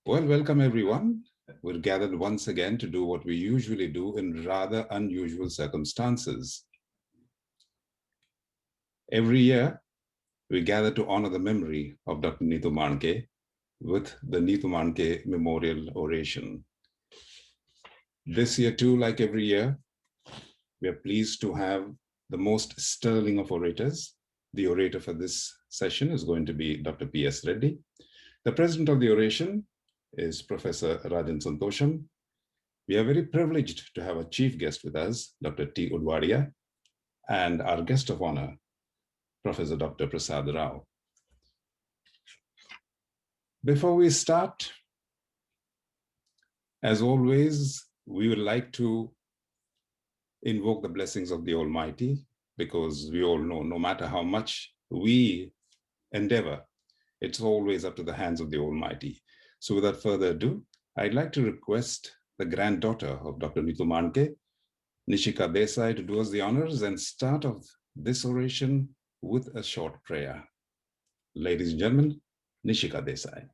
Well, welcome everyone. We're gathered once again to do what we usually do in rather unusual circumstances. Every year, we gather to honor the memory of Dr. Neetu Manke with the Neetu Manke Memorial Oration. This year too, like every year, we are pleased to have the most sterling of orators. The orator for this session is going to be Dr. P.S. Reddy. The president of the oration is Professor Rajan Santosham. We are very privileged to have a chief guest with us, Dr. T. Udwadia, and our guest of honor, Professor Dr. Prasad Rao. Before we start, as always, we would like to invoke the blessings of the Almighty, because we all know no matter how much we endeavor, it's always up to the hands of the Almighty. So without further ado, I'd like to request the granddaughter of Dr. Neetu Manke, Nishika Desai, to do us the honors and start off this oration with a short prayer. Ladies and gentlemen, Nishika Desai.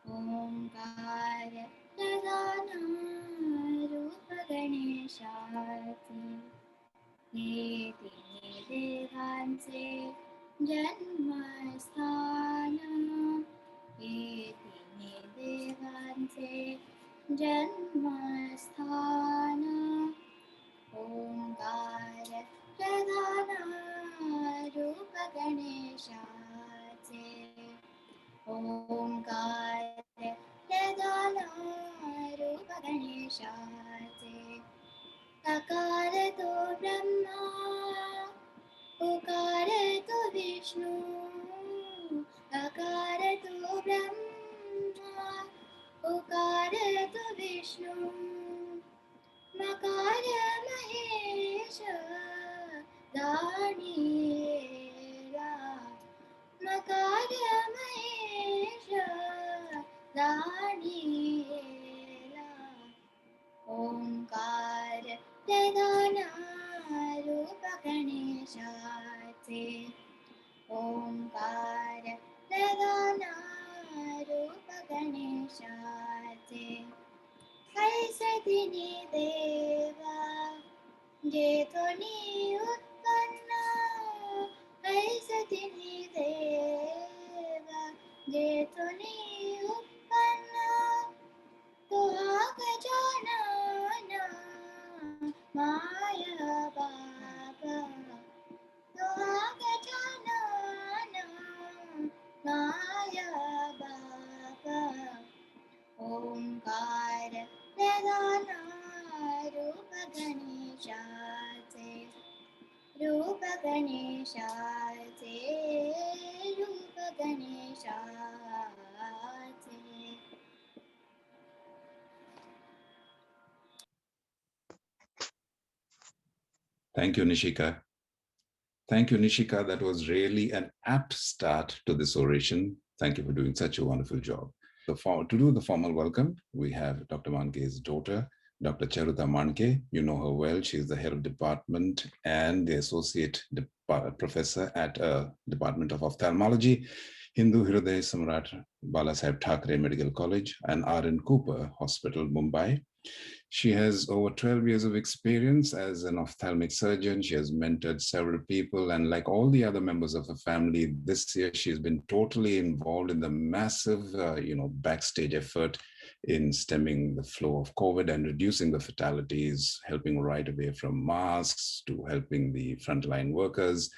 ओंकार रूप गणेशाचे येती देवांचे जन्मस्थान येती देवांचे जन्मस्थान ओंकार रूप गणेशाचे ओंकार रूप गणेशाचे अकार तो ब्रह्मा उकार तो विष्णु अकार तो ब्रह्मा उकार तो विष्णु मकार महेश दानिएला मकार महेश दानिएला ओंकार रूप गणेशाचे ओंकार रूप गणेशाचे ऐसे तिनी देवा जेतोनी उत्पन्न ऐसे तिनी देवा जेतोनी उत्पन्न तो गजानन माया बाबा तो गजानन माया बाबा ओंकार रूप गणेशाचे रूप गणेशाचे रूप गणेशाचे. Thank you, Nishika. Thank you, Nishika. That was really an apt start to this oration. Thank you for doing such a wonderful job. To do the formal welcome, we have Dr. Manke's daughter, Dr. Charuta Manke. You know her well. She is the head of department and the associate professor at Department of Ophthalmology, Hindu Hriday Samrat Balasaheb Thackeray Medical College and R.N. Cooper Hospital, Mumbai. She has over 12 years of experience as an ophthalmic surgeon. She has mentored several people, and like all the other members of her family, this year she's been totally involved in the massive, backstage effort in stemming the flow of COVID and reducing the fatalities, helping right away from masks to helping the frontline workers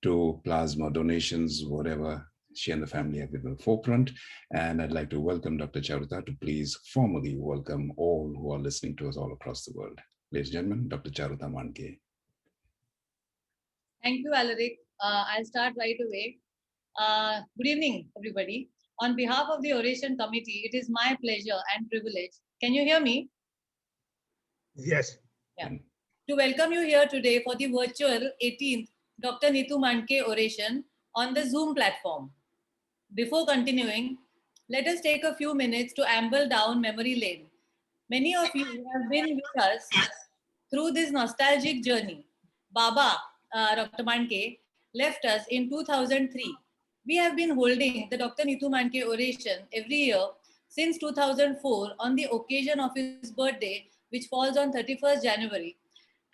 to plasma donations, whatever. She and the family have been in the forefront. And I'd like to welcome Dr. Charuta to please formally welcome all who are listening to us all across the world. Ladies and gentlemen, Dr. Charuta Manke. Thank you, Alaric. I'll start right away. Good evening, everybody. On behalf of the Oration Committee, it is my pleasure and privilege. Can you hear me? Yes. Yeah. To welcome you here today for the virtual 18th Dr. Neetu Manke Oration on the Zoom platform. Before continuing, let us take a few minutes to amble down memory lane. Many of you have been with us through this nostalgic journey. Baba, Dr. Manke, left us in 2003. We have been holding the Dr. Neetu Manke oration every year since 2004 on the occasion of his birthday, which falls on 31st January.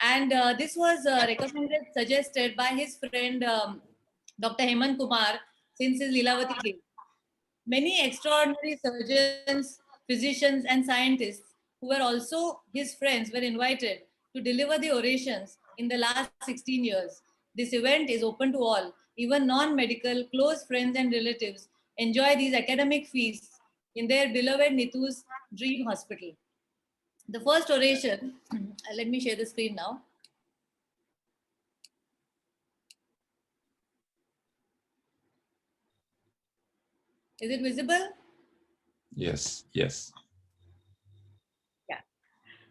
And this was recommended, suggested by his friend Dr. Hemant Kumar since his Lilavati days. Many extraordinary surgeons, physicians, and scientists who were also his friends were invited to deliver the orations in the last 16 years. This event is open to all, even non-medical, close friends and relatives enjoy these academic feasts in their beloved Nitu's Dream Hospital. The first oration, let me share the screen now. Is it visible? Yes, yes. Yeah.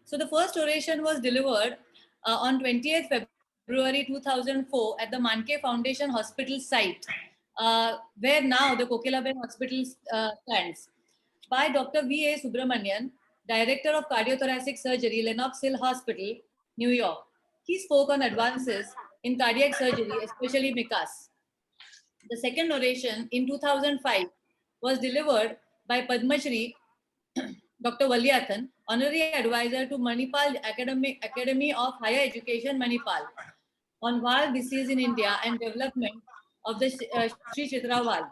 So the first oration was delivered on 20th February 2004 at the Manke Foundation Hospital site, where now the Kokilaben Hospital stands, by Dr. V.A. Subramanian, Director of Cardiothoracic Surgery, Lenox Hill Hospital, New York. He spoke on advances in cardiac surgery, especially MICAS. The second oration in 2005 was delivered by Padma Shri Dr. Valiathan, Honorary Advisor to Manipal Academy of Higher Education, Manipal, on valve disease in India and development of the Sri Chitra valve.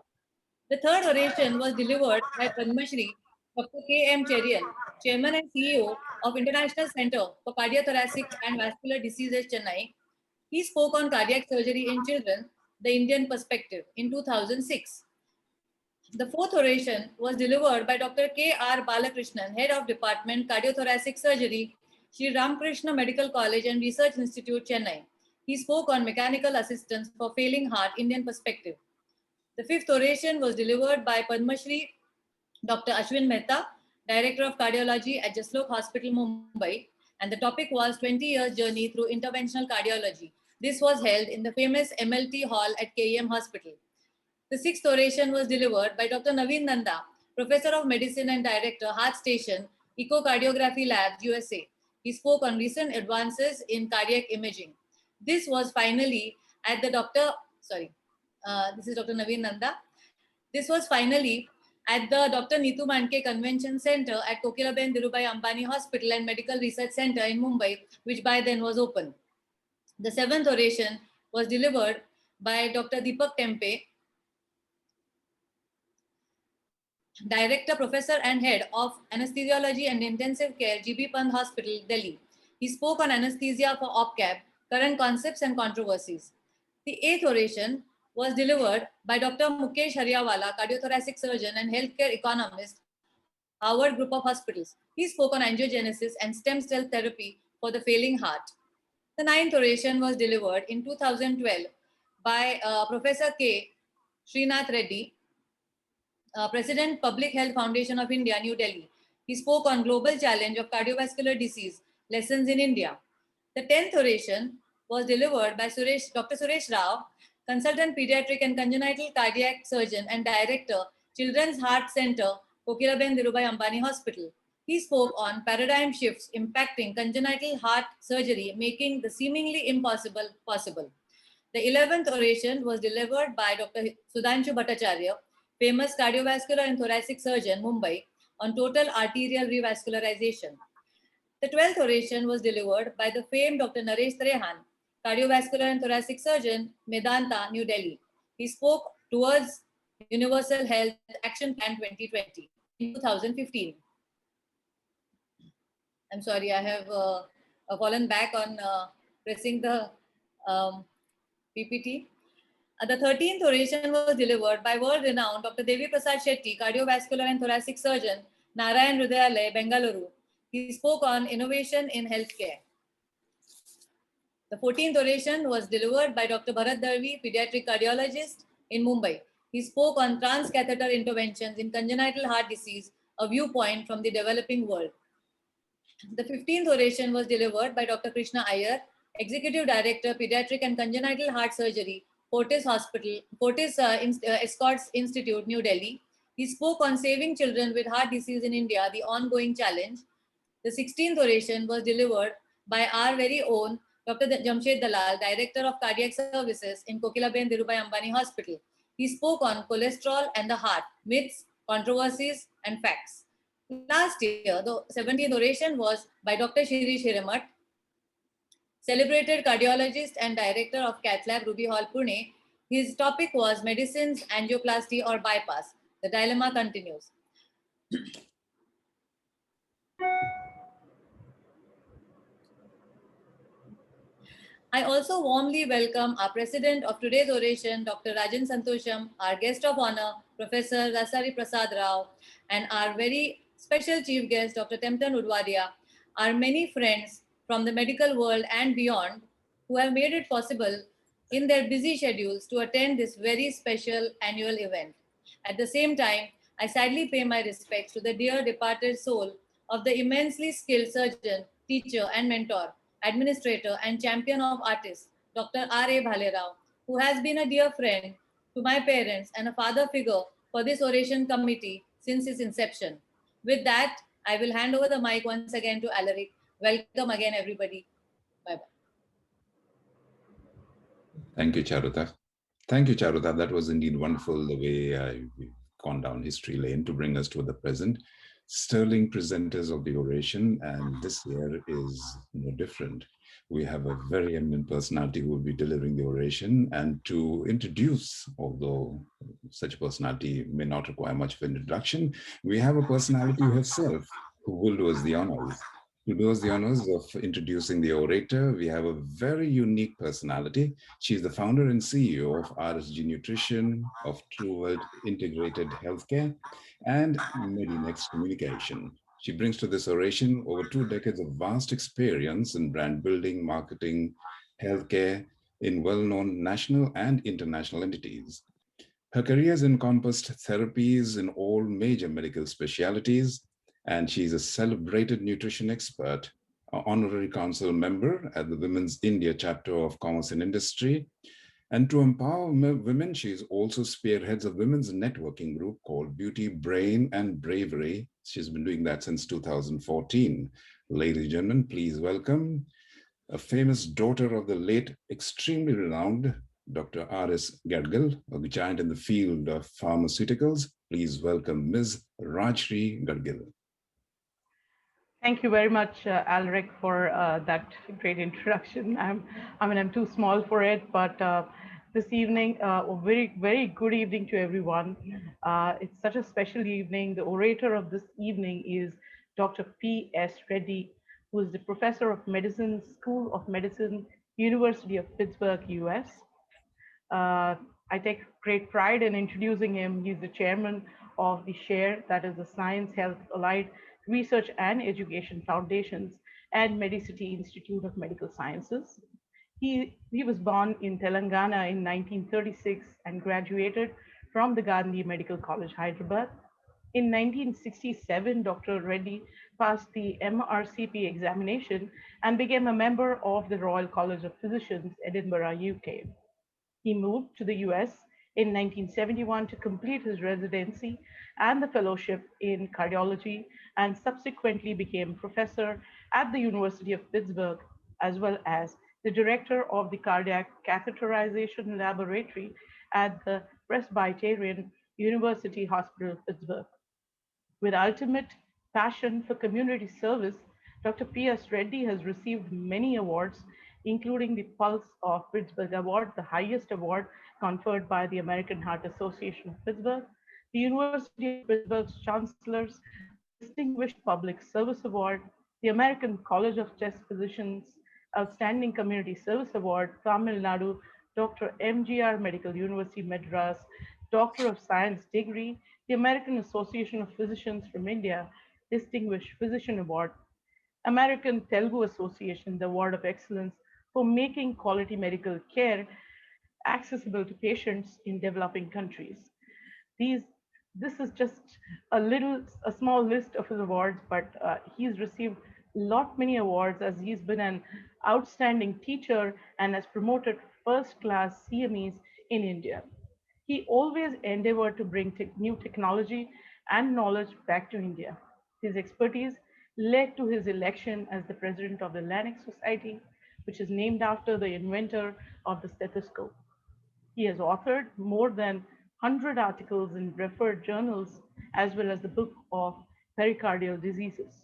The third oration was delivered by Padma Shri Dr. K.M. Cherian, Chairman and CEO of International Center for Cardiothoracic and Vascular Diseases, Chennai. He spoke on cardiac surgery in children, the Indian perspective, in 2006. The fourth oration was delivered by Dr. K.R. Balakrishnan, Head of Department Cardiothoracic Surgery, Sri Ramakrishna Medical College and Research Institute, Chennai. He spoke on mechanical assistance for failing heart, Indian perspective. The fifth oration was delivered by Padma Shri Dr. Ashwin Mehta, Director of Cardiology at Jaslok Hospital, Mumbai, and the topic was 20 years journey through interventional cardiology. This was held in the famous MLT Hall at KEM Hospital. The sixth oration was delivered by Dr. Naveen Nanda, Professor of Medicine and Director, Heart Station, Echocardiography Labs, USA. He spoke on recent advances in cardiac imaging. This was finally at the this is Dr. Naveen Nanda. This was finally at the Dr. Neetu Manke Convention Center at Kokilaben Dhirubhai Ambani Hospital and Medical Research Center in Mumbai, which by then was open. The seventh oration was delivered by Dr. Deepak Tempe, Director, Professor and Head of Anesthesiology and Intensive Care, GB Pant Hospital, Delhi. He spoke on anesthesia for OPCAB, current concepts and controversies. The eighth oration was delivered by Dr. Mukesh Hariawala, cardiothoracic surgeon and healthcare economist, Harvard Group of Hospitals. He spoke on angiogenesis and stem cell therapy for the failing heart. The ninth oration was delivered in 2012 by Professor K. Srinath Reddy, President, Public Health Foundation of India, New Delhi. He spoke on global challenge of cardiovascular disease, lessons in India. The 10th oration was delivered by Dr. Suresh Rao, consultant pediatric and congenital cardiac surgeon and director, Children's Heart Center, Kokilaben Dhirubhai Ambani Hospital. He spoke on paradigm shifts impacting congenital heart surgery, making the seemingly impossible possible. The 11th oration was delivered by Dr. Sudhanshu Bhattacharya, famous cardiovascular and thoracic surgeon, Mumbai, on total arterial revascularization. The 12th oration was delivered by the famed Dr. Naresh Trehan, cardiovascular and thoracic surgeon, Medanta, New Delhi. He spoke towards Universal Health Action Plan 2020 in 2015. I'm sorry, I have fallen back on pressing the PPT. The 13th oration was delivered by world-renowned Dr. Devi Prasad Shetty, cardiovascular and thoracic surgeon, Narayan Hrudayalaya, Bengaluru. He spoke on innovation in healthcare. The 14th oration was delivered by Dr. Bharat Darvi, pediatric cardiologist in Mumbai. He spoke on transcatheter interventions in congenital heart disease, a viewpoint from the developing world. The 15th oration was delivered by Dr. Krishna Iyer, Executive Director, Pediatric and Congenital Heart Surgery, Fortis Hospital, Fortis Escorts Institute, New Delhi. He spoke on saving children with heart disease in India, the ongoing challenge. The 16th oration was delivered by our very own Dr. Jamshed Dalal, Director of Cardiac Services in Kokilaben Dhirubhai Ambani Hospital. He spoke on cholesterol and the heart, myths, controversies, and facts. Last year, the 17th oration was by Dr. Shirish Hiramat, celebrated cardiologist and director of Cath Lab Ruby Hall, Pune. His topic was medicines, angioplasty, or bypass. The dilemma continues. I also warmly welcome our president of today's oration, Dr. Rajan Santosham, our guest of honor, Professor Rasari Prasad Rao, and our very special chief guest, Dr. Temtan Udwadia, our many friends from the medical world and beyond who have made it possible in their busy schedules to attend this very special annual event. At the same time, I sadly pay my respects to the dear departed soul of the immensely skilled surgeon, teacher, and mentor, administrator, and champion of artists, Dr. R.A. Bhalerao, who has been a dear friend to my parents and a father figure for this oration committee since its inception. With that, I will hand over the mic once again to Alaric. Welcome again, everybody. Bye-bye. Thank you, Charuta. Thank you, Charuta. That was indeed wonderful the way we've gone down history lane to bring us to the present. Sterling presenters of the oration, and this year is no different. We have a very eminent personality who will be delivering the oration, and to introduce, although such a personality may not require much of an introduction, we have a personality herself who will do us the honors. To do us the honors of introducing the orator, we have a very unique personality. She's the founder and CEO of RSG Nutrition, of True World Integrated Healthcare, and Medinex Communication. She brings to this oration over 2 decades of vast experience in brand building, marketing, healthcare in well-known national and international entities. Her career has encompassed therapies in all major medical specialties, and she's a celebrated nutrition expert, honorary council member at the Women's India chapter of Commerce and Industry. And to empower women, she's also spearheads a women's networking group called Beauty, Brain, and Bravery. She's been doing that since 2014. Ladies and gentlemen, please welcome a famous daughter of the late, extremely renowned Dr. R.S. Gadgil, a giant in the field of pharmaceuticals. Please welcome Ms. Rajshri Gadgil. Thank you very much, Alaric, for that great introduction. I'm too small for it, but this evening, a very, very good evening to everyone. It's such a special evening. The orator of this evening is Dr. P.S. Reddy, who is the professor of medicine, School of Medicine, University of Pittsburgh, US. I take great pride in introducing him. He's the chairman of the SHARE, that is the Science, Health, Allied Research and Education Foundations and Medicity Institute of Medical Sciences. He was born in Telangana in 1936 and graduated from the Gandhi Medical College, Hyderabad. In 1967, Dr. Reddy passed the MRCP examination and became a member of the Royal College of Physicians, Edinburgh, UK. He moved to the US in 1971 to complete his residency and the fellowship in cardiology, and subsequently became professor at the University of Pittsburgh, as well as the director of the Cardiac Catheterization Laboratory at the Presbyterian University Hospital of Pittsburgh. With ultimate passion for community service, Dr. P.S. Reddy has received many awards, including the Pulse of Pittsburgh Award, the highest award conferred by the American Heart Association of Pittsburgh, the University of Pittsburgh's Chancellor's Distinguished Public Service Award, the American College of Chest Physicians Outstanding Community Service Award, Tamil Nadu Dr. MGR Medical University, Madras, Doctor of Science degree, the American Association of Physicians from India Distinguished Physician Award, American Telugu Association, the Award of Excellence for making quality medical care accessible to patients in developing countries. This is just a small list of his awards, but he's received many awards as he's been an outstanding teacher and has promoted first-class CMEs in India. He always endeavored to bring new technology and knowledge back to India. His expertise led to his election as the president of the Larynx Society, which is named after the inventor of the stethoscope. He has authored more than 100 articles in referred journals, as well as the book of pericardial diseases.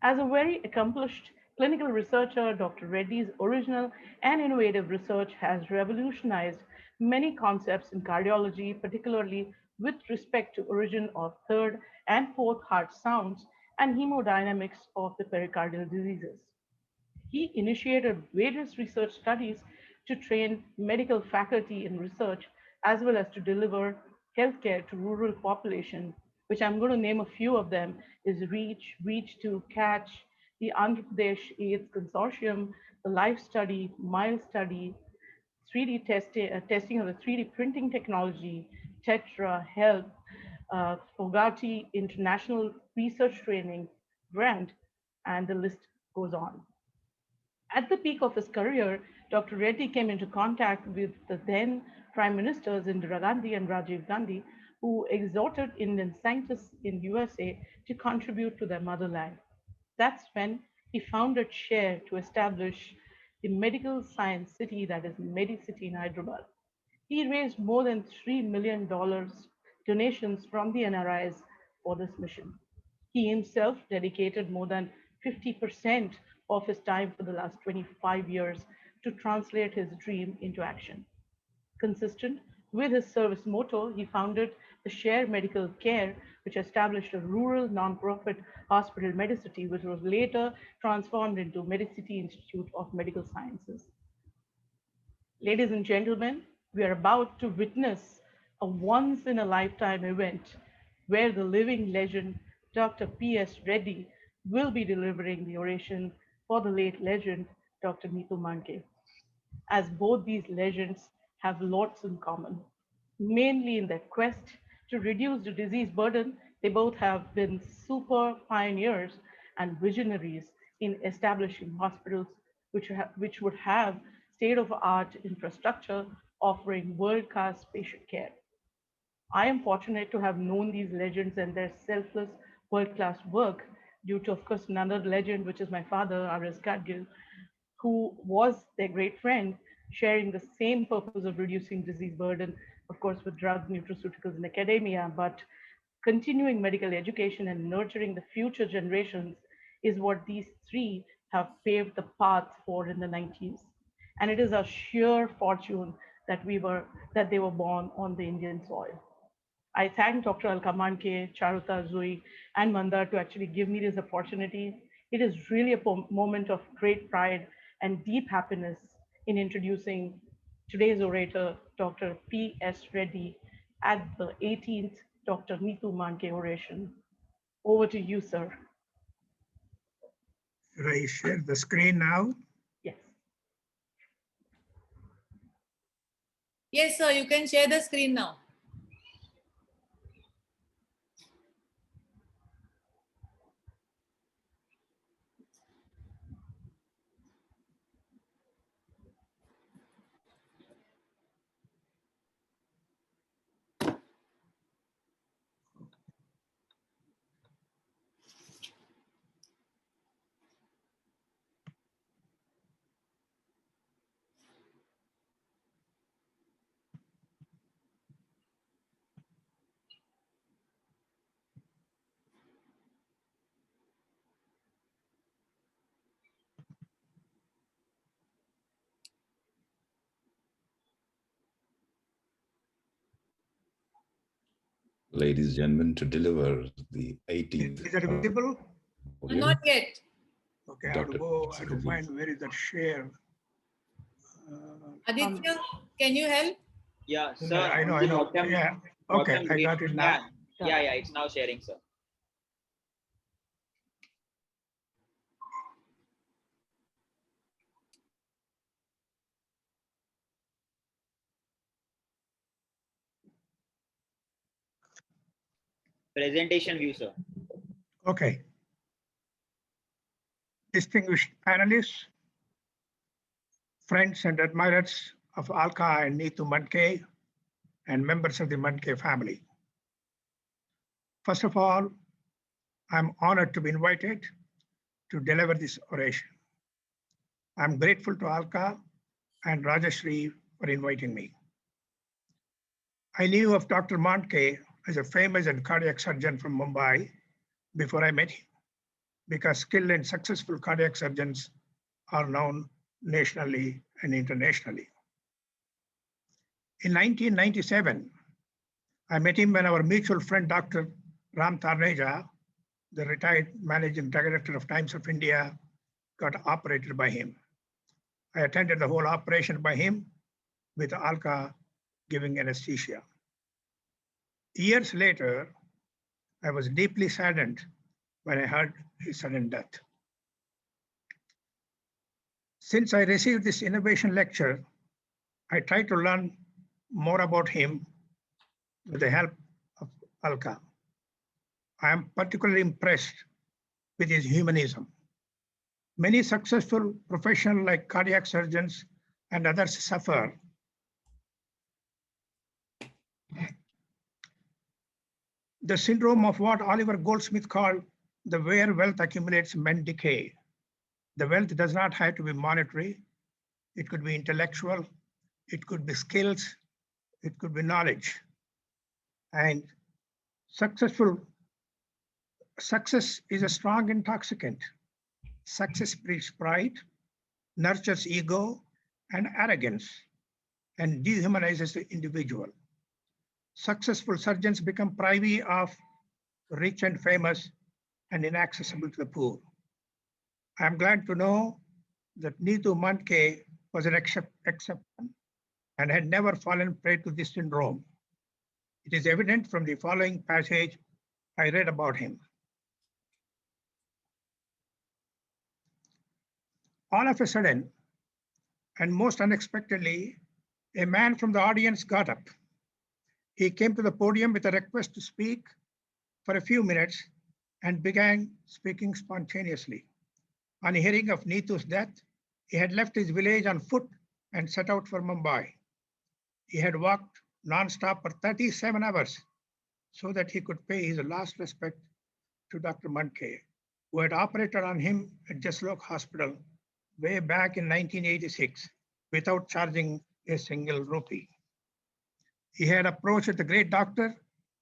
As a very accomplished clinical researcher, Dr. Reddy's original and innovative research has revolutionized many concepts in cardiology, particularly with respect to origin of third and fourth heart sounds and hemodynamics of the pericardial diseases. He initiated various research studies to train medical faculty in research as well as to deliver healthcare to rural population, which I'm going to name a few of them, is REACH, REACH to Catch, the Andhra Pradesh AIDS Consortium, the Life Study, MILE Study, 3D testing of the 3D printing technology, Tetra, Health, Fogati International Research Training Grant, and the list goes on. At the peak of his career, Dr. Reddy came into contact with the then Prime Ministers Indira Gandhi and Rajiv Gandhi, who exhorted Indian scientists in USA to contribute to their motherland. That's when he founded SHARE to establish the medical science city that is Medicity in Hyderabad. He raised more than $3 million donations from the NRIs for this mission. He himself dedicated more than 50% of his time for the last 25 years to translate his dream into action. Consistent with his service motto, he founded the Share Medical Care, which established a rural nonprofit hospital, Medicity, which was later transformed into Medicity Institute of Medical Sciences. Ladies and gentlemen, we are about to witness a once in a lifetime event where the living legend, Dr. P.S. Reddy, will be delivering the oration for the late legend, Dr. Neetu Manke. As both these legends have lots in common, mainly in their quest to reduce the disease burden, they both have been super pioneers and visionaries in establishing hospitals which would have state-of-the-art infrastructure offering world-class patient care. I am fortunate to have known these legends and their selfless world-class work due to, of course, another legend, which is my father, R.S. Gadgil, who was their great friend, sharing the same purpose of reducing disease burden, of course, with drugs, nutraceuticals, and academia, but continuing medical education and nurturing the future generations is what these three have paved the path for in the 90s. And it is a sheer fortune that they were born on the Indian soil. I thank Dr. Alka Manke, Charuta, Zoe, and Mandar to actually give me this opportunity. It is really a moment of great pride and deep happiness in introducing today's orator, Dr. P.S. Reddy, at the 18th Dr. Neetu Manke oration. Over to you, sir. Should I share the screen now? Yes. Yes, sir, you can share the screen now. Ladies and gentlemen, to deliver the 18th. Is it visible? Not yet. Okay, I have to go. I have to find where is that share. Aditya, can you help? Yeah, sir. I know. Yeah. Okay, I got it now. Yeah, it's now sharing, sir. Presentation view, sir. Okay. Distinguished panelists, friends and admirers of Alka and Neetu Manke, and members of the Manke family. First of all, I'm honored to be invited to deliver this oration. I'm grateful to Alka and Rajashri for inviting me. I knew of Dr. Manke as a famous and cardiac surgeon from Mumbai before I met him, because skilled and successful cardiac surgeons are known nationally and internationally. In 1997, I met him when our mutual friend, Dr. Ram Tarneja, the retired managing director of Times of India, got operated by him. I attended the whole operation by him with Alka giving anesthesia. Years later, I was deeply saddened when I heard his sudden death. Since I received this innovation lecture, I tried to learn more about him with the help of Alka. I am particularly impressed with his humanism. Many successful professionals like cardiac surgeons and others suffer the syndrome of what Oliver Goldsmith called the where wealth accumulates, men decay. The wealth does not have to be monetary. It could be intellectual. It could be skills. It could be knowledge. And success is a strong intoxicant. Success breeds pride, nurtures ego and arrogance, and dehumanizes the individual. Successful surgeons become privy of rich and famous and inaccessible to the poor. I am glad to know that Neetu Manke was an exception and had never fallen prey to this syndrome. It is evident from the following passage I read about him. All of a sudden, and most unexpectedly, a man from the audience got up. He came to the podium with a request to speak for a few minutes and began speaking spontaneously. On hearing of Neetu's death, he had left his village on foot and set out for Mumbai. He had walked non-stop for 37 hours so that he could pay his last respect to Dr. Manke, who had operated on him at Jaslok Hospital way back in 1986 without charging a single rupee. He had approached the great doctor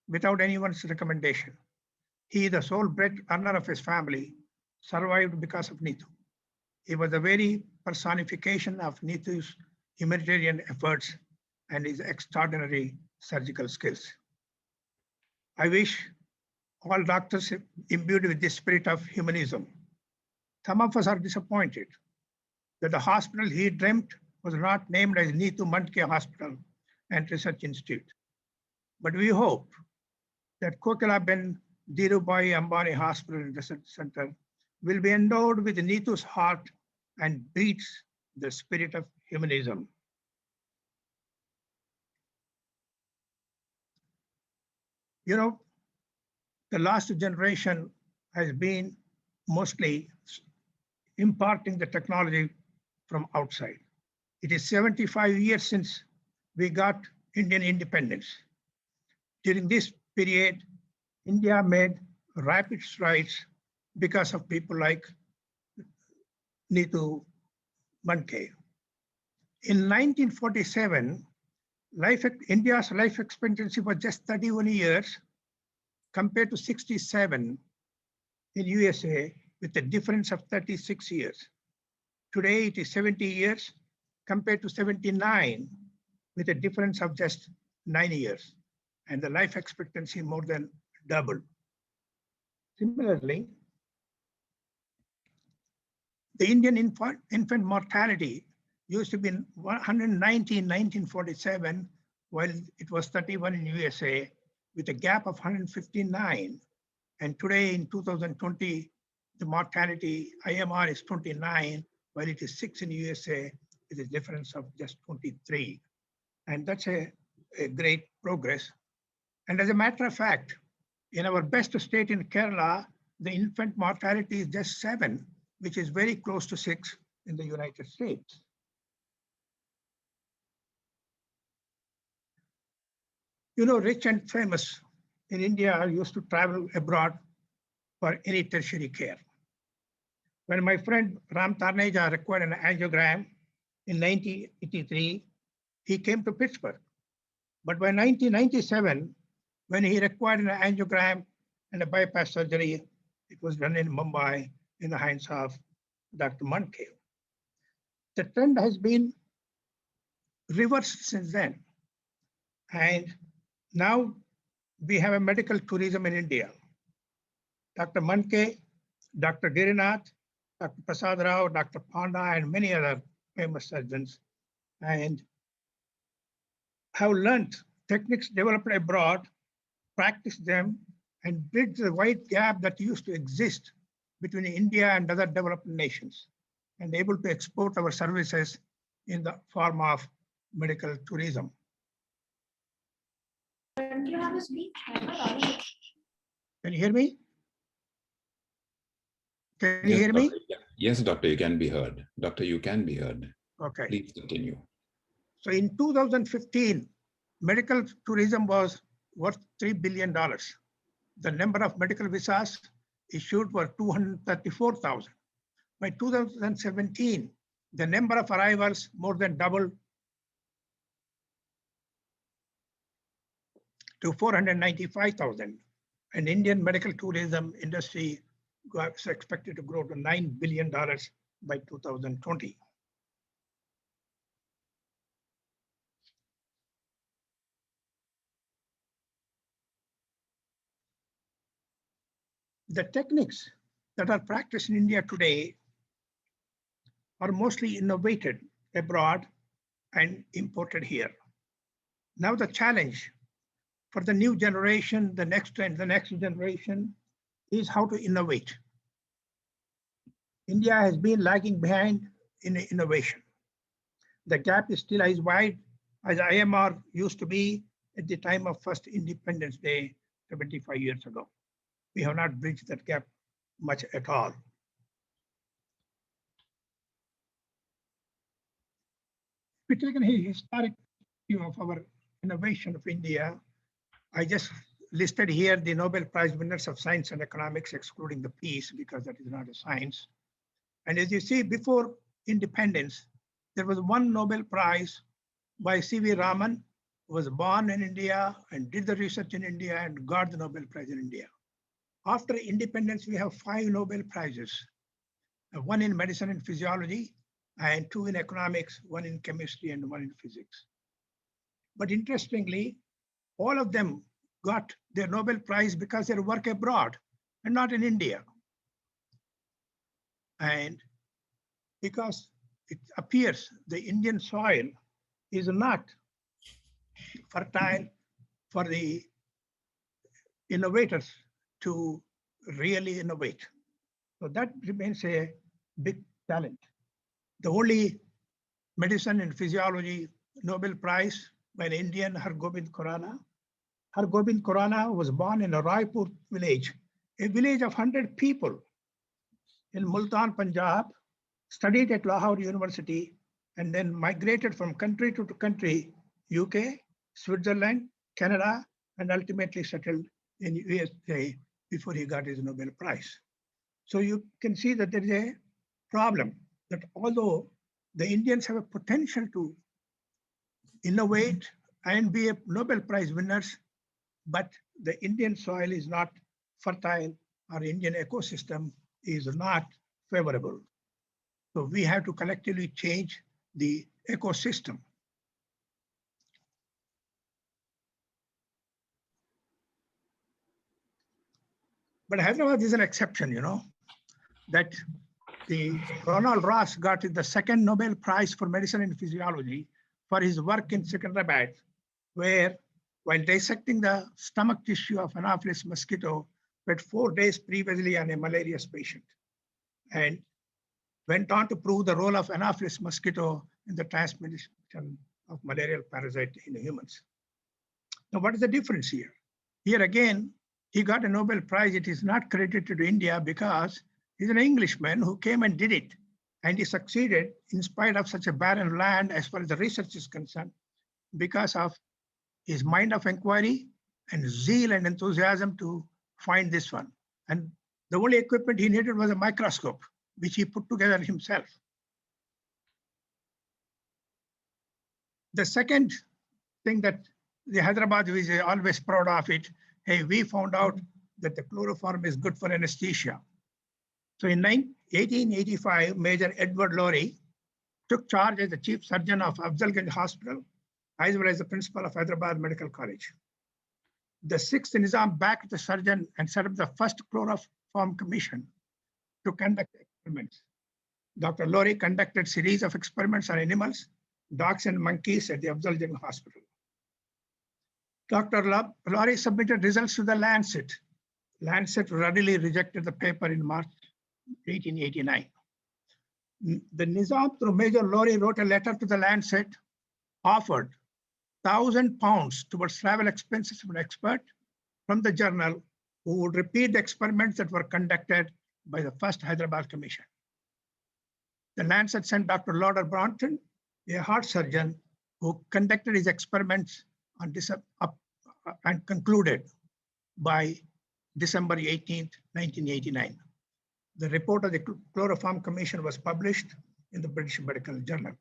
without anyone's recommendation. He, the sole bread earner of his family, survived because of Neetu. He was the very personification of Neetu's humanitarian efforts and his extraordinary surgical skills. I wish all doctors imbued with this spirit of humanism. Some of us are disappointed that the hospital he dreamt was not named as Neetu Manke Hospital and Research Institute. But we hope that Kokila-Ben Dhirubhai Ambani Hospital and Research Center will be endowed with Neetu's heart and breathes the spirit of humanism. You know, the last generation has been mostly imparting the technology from outside. It is 75 years since we got Indian independence. During this period, India made rapid strides because of people like Neetu Manke. In 1947, India's life expectancy was just 31 years compared to 67 in USA, with a difference of 36 years. Today it is 70 years compared to 79, with a difference of just 9 years, and the life expectancy more than doubled. Similarly, the Indian infant mortality used to be 190 in 1947, while it was 31 in USA, with a gap of 159. And today in 2020, the mortality IMR is 29, while it is 6 in USA, with a difference of just 23. And that's a great progress. And as a matter of fact, in our best state in Kerala, the infant mortality is just 7, which is very close to 6 in the United States. You know, rich and famous in India used to travel abroad for any tertiary care. When my friend Ram Tarneja required an angiogram in 1983, he came to Pittsburgh. But by 1997, when he required an angiogram and a bypass surgery, it was done in Mumbai in the hands of Dr. Manke. The trend has been reversed since then. And now we have a medical tourism in India. Dr. Manke, Dr. Girinath, Dr. Prasad Rao, Dr. Panda, and many other famous surgeons, and have learned techniques developed abroad, practiced them, and bridge the wide gap that used to exist between India and other developed nations, and able to export our services in the form of medical tourism. Don't you have a speech? I'm not audible. Can you hear me? Can you Yes, hear me? doctor. Yes, doctor, you can be heard. Doctor, you can be heard. Okay. Please continue. So in 2015, medical tourism was worth $3 billion. The number of medical visas issued were 234,000. By 2017, the number of arrivals more than doubled to 495,000. And Indian medical tourism industry is expected to grow to $9 billion by 2020. The techniques that are practiced in India today are mostly innovated abroad and imported here. Now the challenge for the new generation, the next generation, is how to innovate. India has been lagging behind in innovation. The gap is still as wide as IMR used to be at the time of first Independence Day 75 years ago. We have not bridged that gap much at all. We take a historic view of our innovation of India. I just listed here the Nobel Prize winners of science and economics, excluding the peace, because that is not a science. And as you see, before independence, there was one Nobel Prize by C.V. Raman, who was born in India and did the research in India and got the Nobel Prize in India. After independence, we have 5 Nobel Prizes, one in medicine and physiology, and 2 in economics, 1 in chemistry, and 1 in physics. But interestingly, all of them got their Nobel Prize because they work abroad and not in India. And because it appears the Indian soil is not fertile for the innovators to really innovate. So that remains a big challenge. The only medicine and physiology Nobel Prize by an Indian, Hargobind Khurana. Hargobind Khurana was born in a Raipur village, a village of 100 people in Multan, Punjab, studied at Lahore University, and then migrated from country to country, UK, Switzerland, Canada, and ultimately settled in USA before he got his Nobel Prize. So you can see that there is a problem that although the Indians have a potential to innovate and be a Nobel Prize winners, but the Indian soil is not fertile, our Indian ecosystem is not favorable. So we have to collectively change the ecosystem. But Hyderabad is an exception, you know, that the Ronald Ross got the second Nobel Prize for Medicine and Physiology for his work in Secunderabad, where while dissecting the stomach tissue of Anopheles mosquito, spent 4 days previously on a malarious patient, and went on to prove the role of Anopheles mosquito in the transmission of malarial parasite in humans. Now, what is the difference here? Here again, he got a Nobel Prize. It is not credited to India because he's an Englishman who came and did it. And he succeeded in spite of such a barren land as far as the research is concerned, because of his mind of inquiry, and zeal and enthusiasm to find this one. And the only equipment he needed was a microscope, which he put together himself. The second thing that the Hyderabad is always proud of it, hey, we found out that the chloroform is good for anesthesia. So in 1885, Major Edward Lorry took charge as the chief surgeon of Afzalganj Hospital, as well as the principal of Hyderabad Medical College. The sixth Nizam backed the surgeon and set up the first chloroform commission to conduct experiments. Dr. Lorry conducted series of experiments on animals, dogs and monkeys at the Afzalganj Hospital. Dr. Lorry submitted results to the Lancet. Lancet readily rejected the paper in March 1889. The Nizam, through Major Lorry, wrote a letter to the Lancet, offered £1,000 towards travel expenses of an expert from the journal who would repeat the experiments that were conducted by the first Hyderabad Commission. The Lancet sent Dr. Lauder Broughton, a heart surgeon, who conducted his experiments on and concluded by December 18, 1989. The report of the Chloroform Commission was published in the British Medical Journal.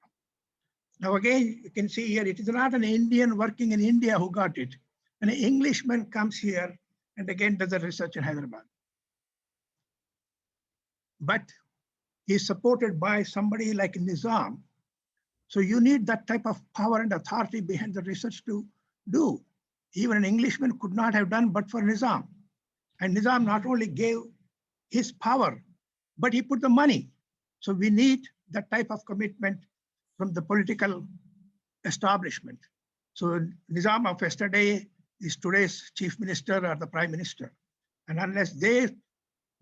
Now again, you can see here, it is not an Indian working in India who got it. An Englishman comes here and again does the research in Hyderabad. But he's supported by somebody like Nizam. So you need that type of power and authority behind the research to do. Even an Englishman could not have done but for Nizam. And Nizam not only gave his power, but he put the money. So we need that type of commitment from the political establishment. So Nizam of yesterday is today's chief minister or the prime minister. And unless they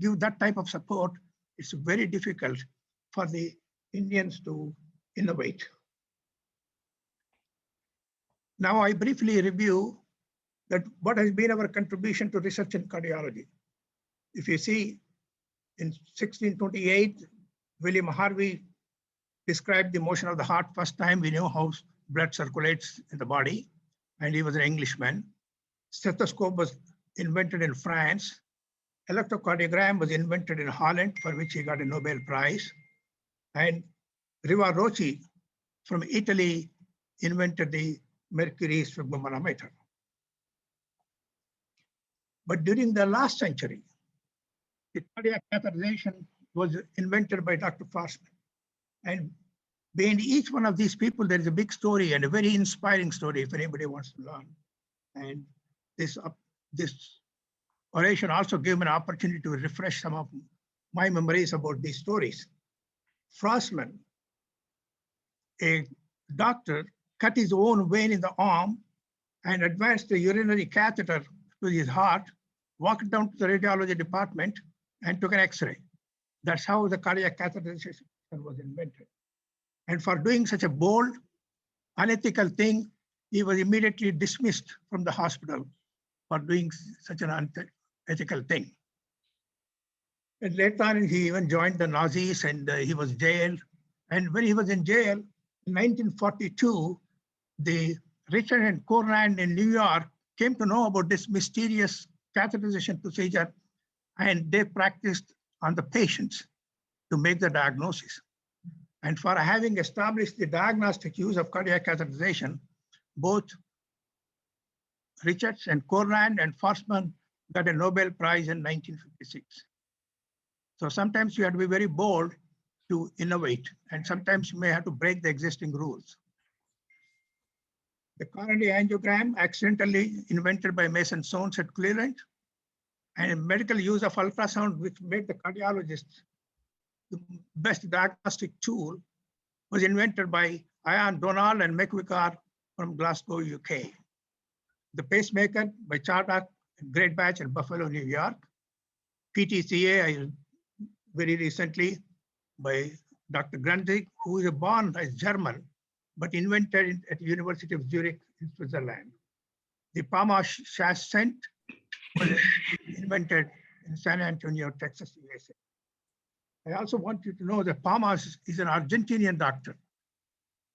give that type of support, it's very difficult for the Indians to innovate. Now I briefly review that what has been our contribution to research in cardiology. If you see, in 1628, William Harvey described the motion of the heart. First time we knew how blood circulates in the body, and he was an Englishman. Stethoscope was invented in France. Electrocardiogram was invented in Holland, for which he got a Nobel Prize. And Rivarocci from Italy invented the mercury sphygmomanometer. But during the last century, the cardiac catheterization was invented by Dr. Forsman. And behind each one of these people, there is a big story and a very inspiring story if anybody wants to learn. And this oration also gave me an opportunity to refresh some of my memories about these stories. Forsman, a doctor, cut his own vein in the arm and advanced the urinary catheter to his heart, walked down to the radiology department and took an X-ray. That's how the cardiac catheterization was invented. And for doing such a bold, unethical thing, he was immediately dismissed from the hospital for doing such an unethical thing. And later on, he even joined the Nazis and he was jailed. And when he was in jail in 1942, the Richard and Corland in New York came to know about this mysterious catheterization procedure, and they practiced on the patients to make the diagnosis. And for having established the diagnostic use of cardiac catheterization, both Richards and Corland and Forsman got a Nobel Prize in 1956. So sometimes you have to be very bold to innovate, and sometimes you may have to break the existing rules. The coronary angiogram, accidentally invented by Mason Sones at Cleveland, and medical use of ultrasound, which made the cardiologist the best diagnostic tool, was invented by Ian Donald and McVicar from Glasgow, UK. The pacemaker by Charnock and Great Batch in Buffalo, New York. PTCA very recently by Dr. Grundig, who is born as German, but invented at the University of Zurich in Switzerland. The PAMA stent was invented in San Antonio, Texas, USA. I also want you to know that PAMA is an Argentinian doctor,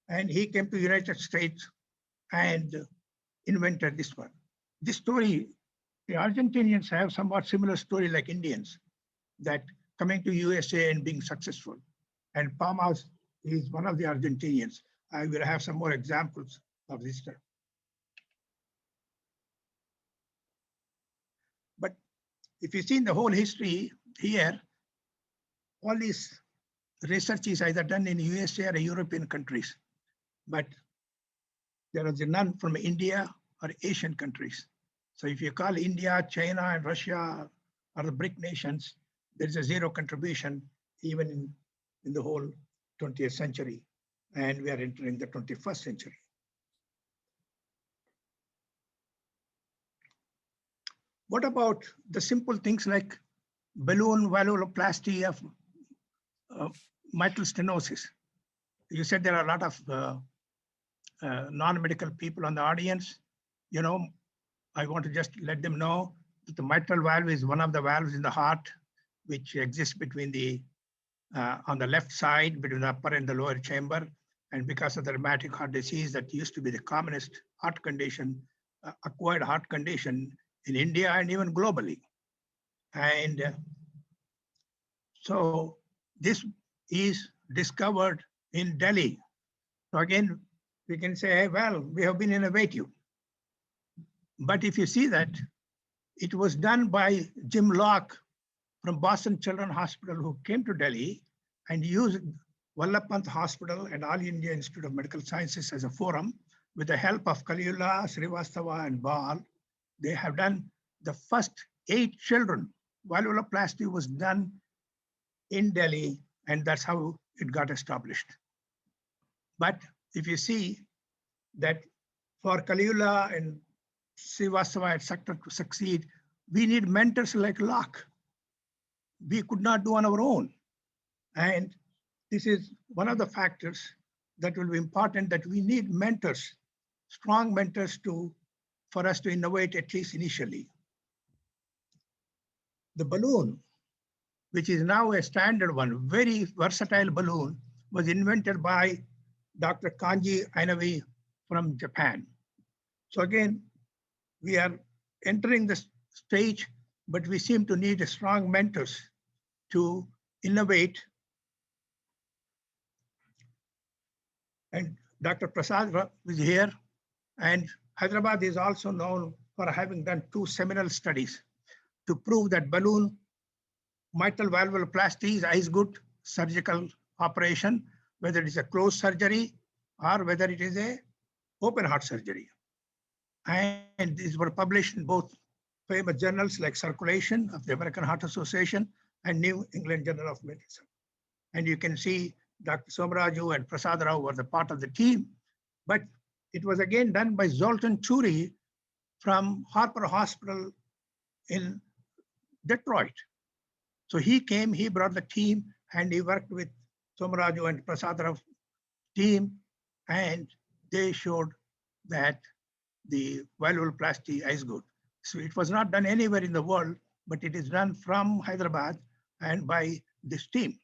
and he came to the United States, and invented this one. This story, the Argentinians have somewhat similar story like Indians, that coming to USA and being successful. And Palmas is one of the Argentinians. I will have some more examples of this stuff. But if you see in the whole history here, all these research is either done in USA or European countries, but there is none from India or Asian countries. So if you call India, China, and Russia or the BRIC nations, there's a zero contribution even in the whole 20th century. And we are entering the 21st century. What about the simple things like balloon valvuloplasty of mitral stenosis? You said there are a lot of non-medical people on the audience. You know, I want to just let them know that the mitral valve is one of the valves in the heart, which exists between the on the left side between the upper and the lower chamber. And because of the rheumatic heart disease that used to be the commonest heart condition, acquired heart condition in India and even globally. And so this is discovered in Delhi. So again, we can say, hey, well, we have been innovative. But if you see that, it was done by Jim Locke from Boston Children's Hospital, who came to Delhi and used Vallabhpant Hospital and All India Institute of Medical Sciences as a forum. With the help of Kalila, Srivastava, and Bal, they have done the first 8 children. Valvuloplasty was done in Delhi, and that's how it got established. But if you see that for Kalila and Srivastava, etc., to succeed, we need mentors like Locke. We could not do on our own. And this is one of the factors that will be important, that we need mentors, strong mentors for us to innovate, at least initially. The balloon, which is now a standard one, very versatile balloon, was invented by Dr. Kanji Ainavi from Japan. So again, we are entering the stage, but we seem to need strong mentors to innovate. And Dr. Prasad is here, and Hyderabad is also known for having done 2 seminal studies to prove that balloon mitral valvuloplasty is as good surgical operation, whether it is a closed surgery or whether it is a open heart surgery. And these were published in both famous journals like Circulation of the American Heart Association and New England Journal of Medicine. And you can see Dr. Somaraju and Prasad Rao were the part of the team, but it was again done by Zoltan Churi from Harper Hospital in Detroit. So he came, he brought the team, and he worked with Somaraju and Prasad Rao team, and they showed that the valvuloplasty is good. So it was not done anywhere in the world, but it is done from Hyderabad and by this team.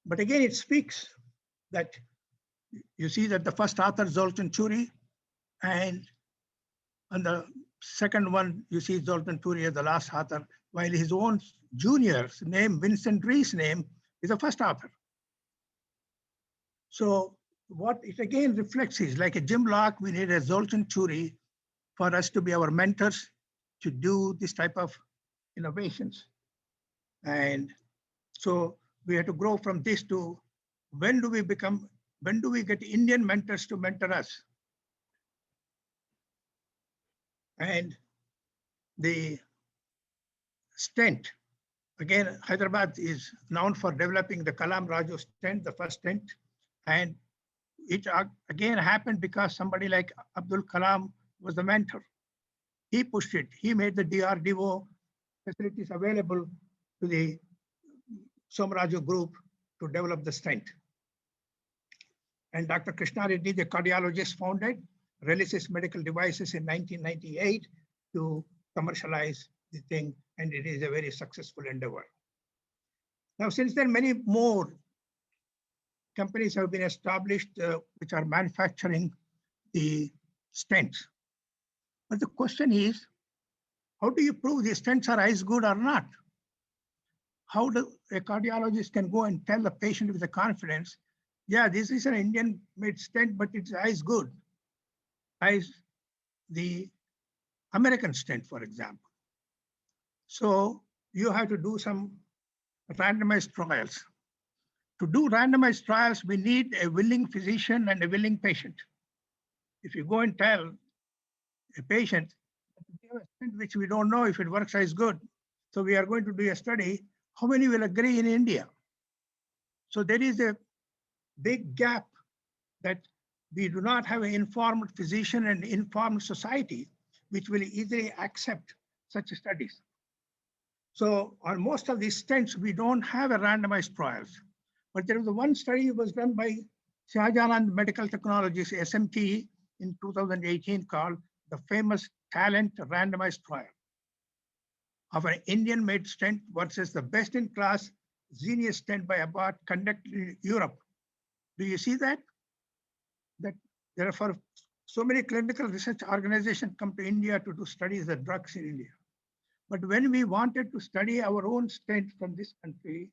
But again, it speaks that you see that the first author, Zoltan Churi, and on the second one, you see Zoltan Churi as the last author, while his own junior's name, Vincent Rees' name, is the first author. So what it again reflects is, like a Jim Locke, we need a Zoltan Churi for us to be our mentors to do this type of innovations. And so we have to grow from this to when do we get Indian mentors to mentor us? And the stent, again, Hyderabad is known for developing the Kalam Raju stent, the first stent. And it again happened because somebody like Abdul Kalam was the mentor. He pushed it. He made the DRDO facilities available to the Somaraju group to develop the stent. And Dr. Krishna Reddy, the cardiologist, founded Relisys Medical Devices in 1998 to commercialize the thing, and it is a very successful endeavor. Now, since then, many more companies have been established which are manufacturing the stents. But the question is, how do you prove these stents are as good or not? How a cardiologist can go and tell the patient with the confidence, yeah, this is an Indian-made stent, but it's as good as the American stent, for example. So you have to do some randomized trials. To do randomized trials, we need a willing physician and a willing patient. If you go and tell a patient, we have a stent which we don't know if it works as good, so we are going to do a study, how many will agree in India? So there is a big gap that we do not have an informed physician and informed society which will easily accept such studies. So on most of these stents, we don't have a randomized trials. But there was one study was done by Shahjahan Medical Technologies, SMT, in 2018 called the famous Talent randomized trial of an Indian-made stent versus the best-in-class Xenius stent by Abbott conducted in Europe. Do you see that? That there are for so many clinical research organizations come to India to do studies of drugs in India. But when we wanted to study our own stent from this country,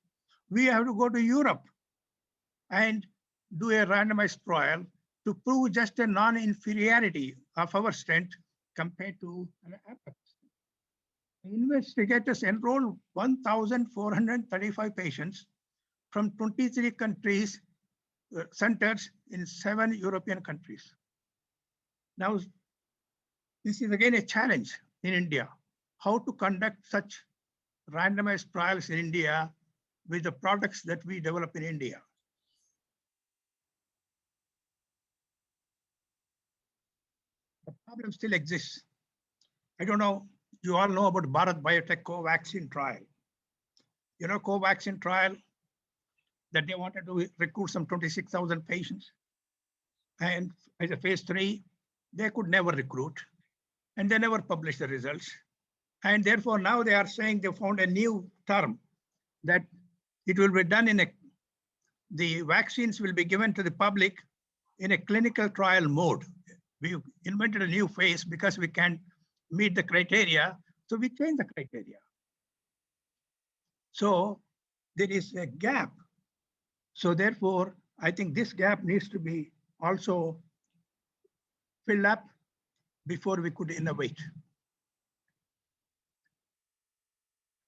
we have to go to Europe and do a randomized trial to prove just a non-inferiority of our stent compared to an Abbott. Investigators enrolled 1,435 patients from 23 countries, centers in 7 European countries. Now, this is again a challenge in India, how to conduct such randomized trials in India with the products that we develop in India. The problem still exists. I don't know, you all know about Bharat Biotech Covaxin trial. You know, Covaxin trial that they wanted to recruit some 26,000 patients. And as a phase 3, they could never recruit and they never published the results. And therefore now they are saying they found a new term that it will be done in the vaccines will be given to the public in a clinical trial mode. We invented a new phase because we can't meet the criteria. So we change the criteria. So there is a gap. So therefore, I think this gap needs to be also filled up before we could innovate.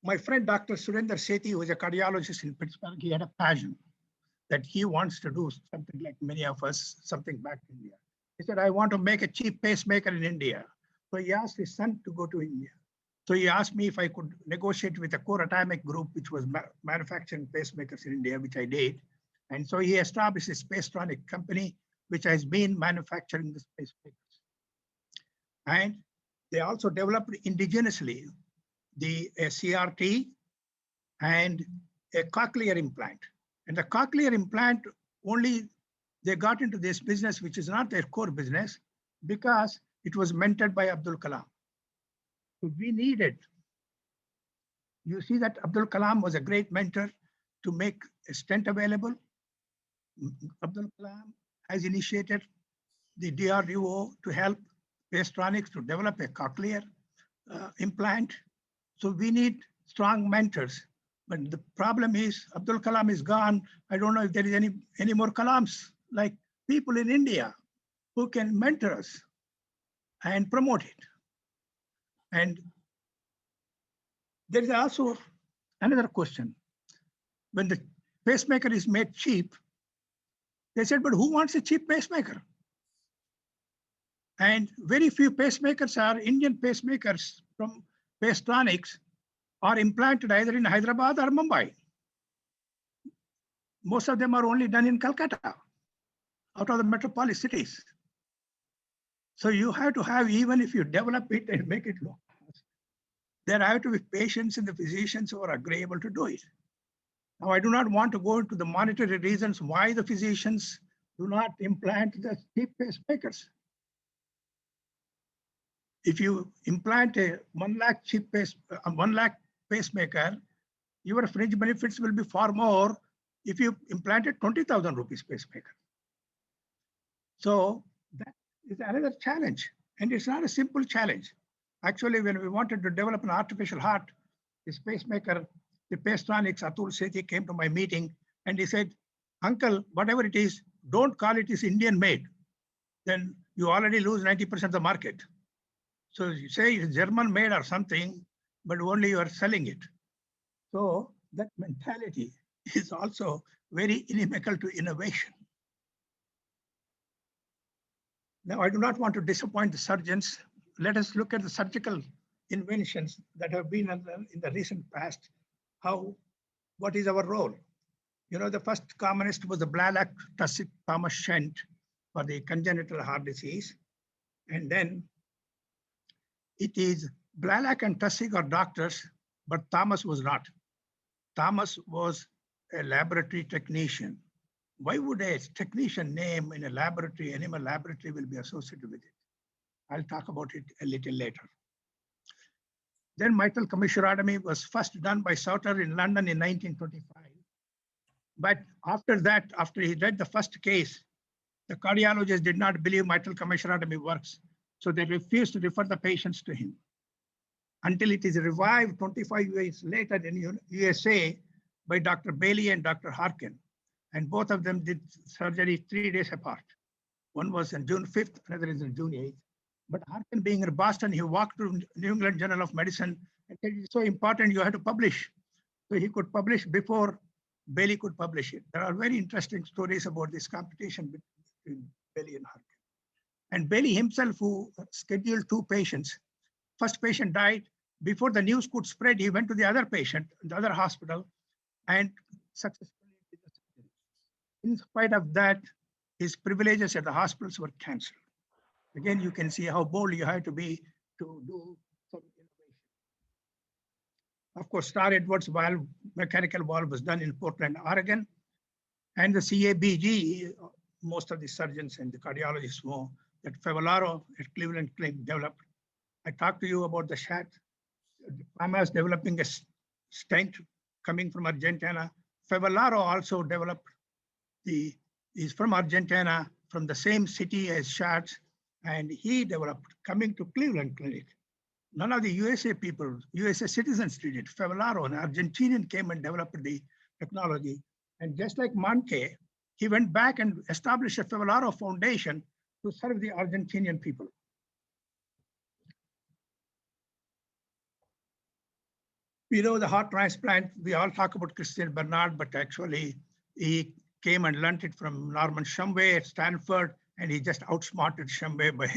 My friend, Dr. Surinder Sethi, who is a cardiologist in Pittsburgh, he had a passion that he wants to do something like many of us, something back in India. He said, I want to make a cheap pacemaker in India. So he asked his son to go to India. So he asked me if I could negotiate with a Core Atomic group, which was manufacturing pacemakers in India, which I did. And so he established a Spacetronic company, which has been manufacturing the pacemakers. And they also developed indigenously the CRT and a cochlear implant. And the cochlear implant only, they got into this business, which is not their core business, because it was mentored by Abdul Kalam. So we needed, you see that Abdul Kalam was a great mentor to make a stent available. Abdul Kalam has initiated the DRDO to help Spacetronics to develop a cochlear implant. So we need strong mentors. But the problem is Abdul Kalam is gone. I don't know if there is any more Kalams like people in India who can mentor us and promote it. And there is also another question. When the pacemaker is made cheap, they said, but who wants a cheap pacemaker? And very few pacemakers are Indian pacemakers from Spacetronics are implanted either in Hyderabad or Mumbai. Most of them are only done in Calcutta, out of the metropolis cities. So you have to have, even if you develop it and make it low cost, there have to be patients and the physicians who are agreeable to do it. Now, I do not want to go into the monetary reasons why the physicians do not implant the cheap pacemakers. If you implant a 1 lakh cheap 1 lakh pacemaker, your fringe benefits will be far more if you implanted 20,000 rupees pacemaker. So that is another challenge. And it's not a simple challenge. Actually, when we wanted to develop an artificial heart, this pacemaker, the Pastronics, Atul Sethi came to my meeting and he said, "Uncle, whatever it is, don't call it is Indian made. Then you already lose 90% of the market. So you say it's German made or something, but only you are selling it." So that mentality is also very inimical to innovation. Now, I do not want to disappoint the surgeons. Let us look at the surgical inventions that have been in the recent past. What is our role? You know, the first commonest was the Blalock-Taussig Thomas shunt for the congenital heart disease. And then it is Blalock and Taussig are doctors, but Thomas was not. Thomas was a laboratory technician. Why would a technician name in a laboratory, animal laboratory, will be associated with it? I'll talk about it a little later. Then mitral commissurotomy was first done by Sauter in London in 1925. But after that, after he read the first case, the cardiologist did not believe mitral commissurotomy works. So they refused to refer the patients to him until it is revived 25 years later in USA by Dr. Bailey and Dr. Harkin. And both of them did surgery 3 days apart. One was on June 5th, another is on June 8th. But Harkin being in Boston, he walked to New England Journal of Medicine and said, "It's so important, you have to publish." So he could publish before Bailey could publish it. There are very interesting stories about this competition between Bailey and Harkin. And Bailey himself, who scheduled 2 patients, first patient died. Before the news could spread, he went to the other patient, the other hospital, and successfully did the surgery. In spite of that, his privileges at the hospitals were canceled. Again, you can see how bold you have to be to do some innovation. Of course, Star Edwards valve, mechanical valve was done in Portland, Oregon. And the CABG, most of the surgeons and the cardiologists know that Favallaro at Cleveland Clinic developed. I talked to you about the SHAT. Pharma is developing a stent coming from Argentina. Favallaro also developed is from Argentina, from the same city as SHAT, and he developed coming to Cleveland Clinic. None of the USA people, USA citizens did it. Favallaro, an Argentinian, came and developed the technology. And just like Manke, he went back and established a Favallaro Foundation to serve the Argentinian people. We know the heart transplant, we all talk about Christian Bernard, but actually he came and learned it from Norman Shumway at Stanford, and he just outsmarted Shumway by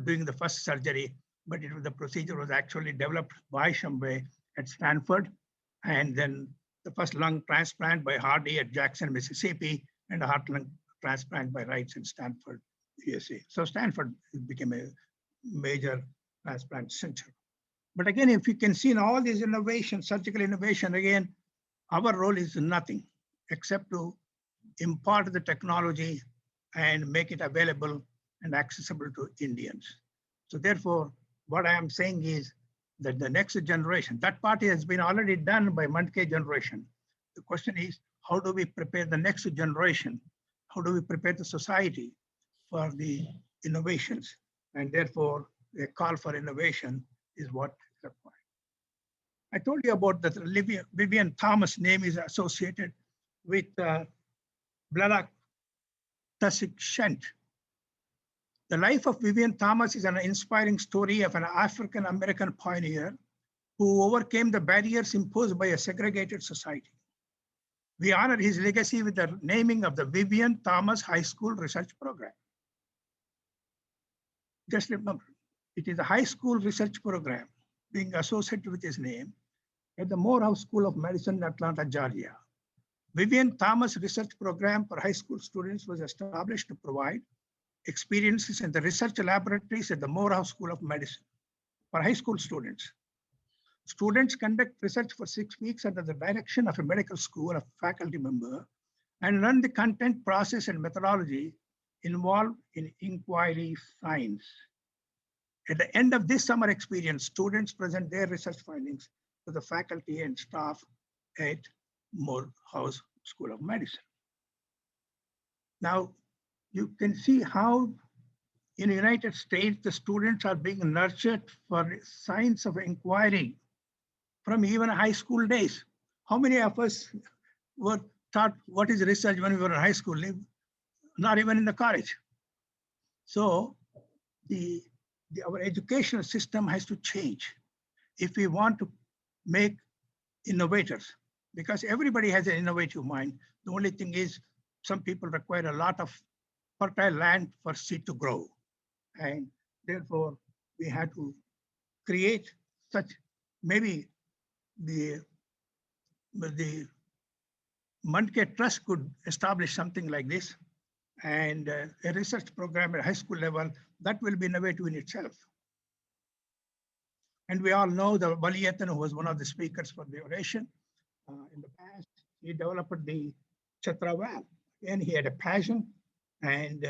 doing the first surgery. But the procedure was actually developed by Shumway at Stanford. And then the first lung transplant by Hardy at Jackson, Mississippi, and a heart lung transplant by Wrights in Stanford, USA. So Stanford became a major transplant center. But again, if you can see in all these innovations, surgical innovation, again, our role is nothing except to impart the technology and make it available and accessible to Indians. So therefore, what I am saying is that the next generation, that part has been already done by Manke generation. The question is, how do we prepare the next generation? How do we prepare the society for the innovations? And therefore, a call for innovation is what is required. I told you about that Vivian Thomas name is associated with Blalock-Taussig shunt. The life of Vivian Thomas is an inspiring story of an African-American pioneer who overcame the barriers imposed by a segregated society. We honor his legacy with the naming of the Vivian Thomas High School Research Program. Just remember, it is a high school research program being associated with his name at the Morehouse School of Medicine in Atlanta, Georgia. Vivian Thomas Research Program for high school students was established to provide experiences in the research laboratories at the Morehouse School of Medicine for high school students. Students conduct research for 6 weeks under the direction of a medical school, a faculty member, and learn the content, process, and methodology involved in inquiry science. At the end of this summer experience, students present their research findings to the faculty and staff at Morehouse School of Medicine. Now, you can see how in the United States, the students are being nurtured for science of inquiry from even high school days. How many of us were taught what is research when we were in high school? Not even in the college. So our educational system has to change if we want to make innovators, because everybody has an innovative mind. The only thing is some people require a lot of fertile land for seed to grow. And therefore, we had to create such, maybe the Mankey Trust could establish something like this, and a research program at high school level that will be innovative in itself. And we all know the Baliyathan, who was one of the speakers for the oration in the past, he developed the Chhatraval. And he had a passion, and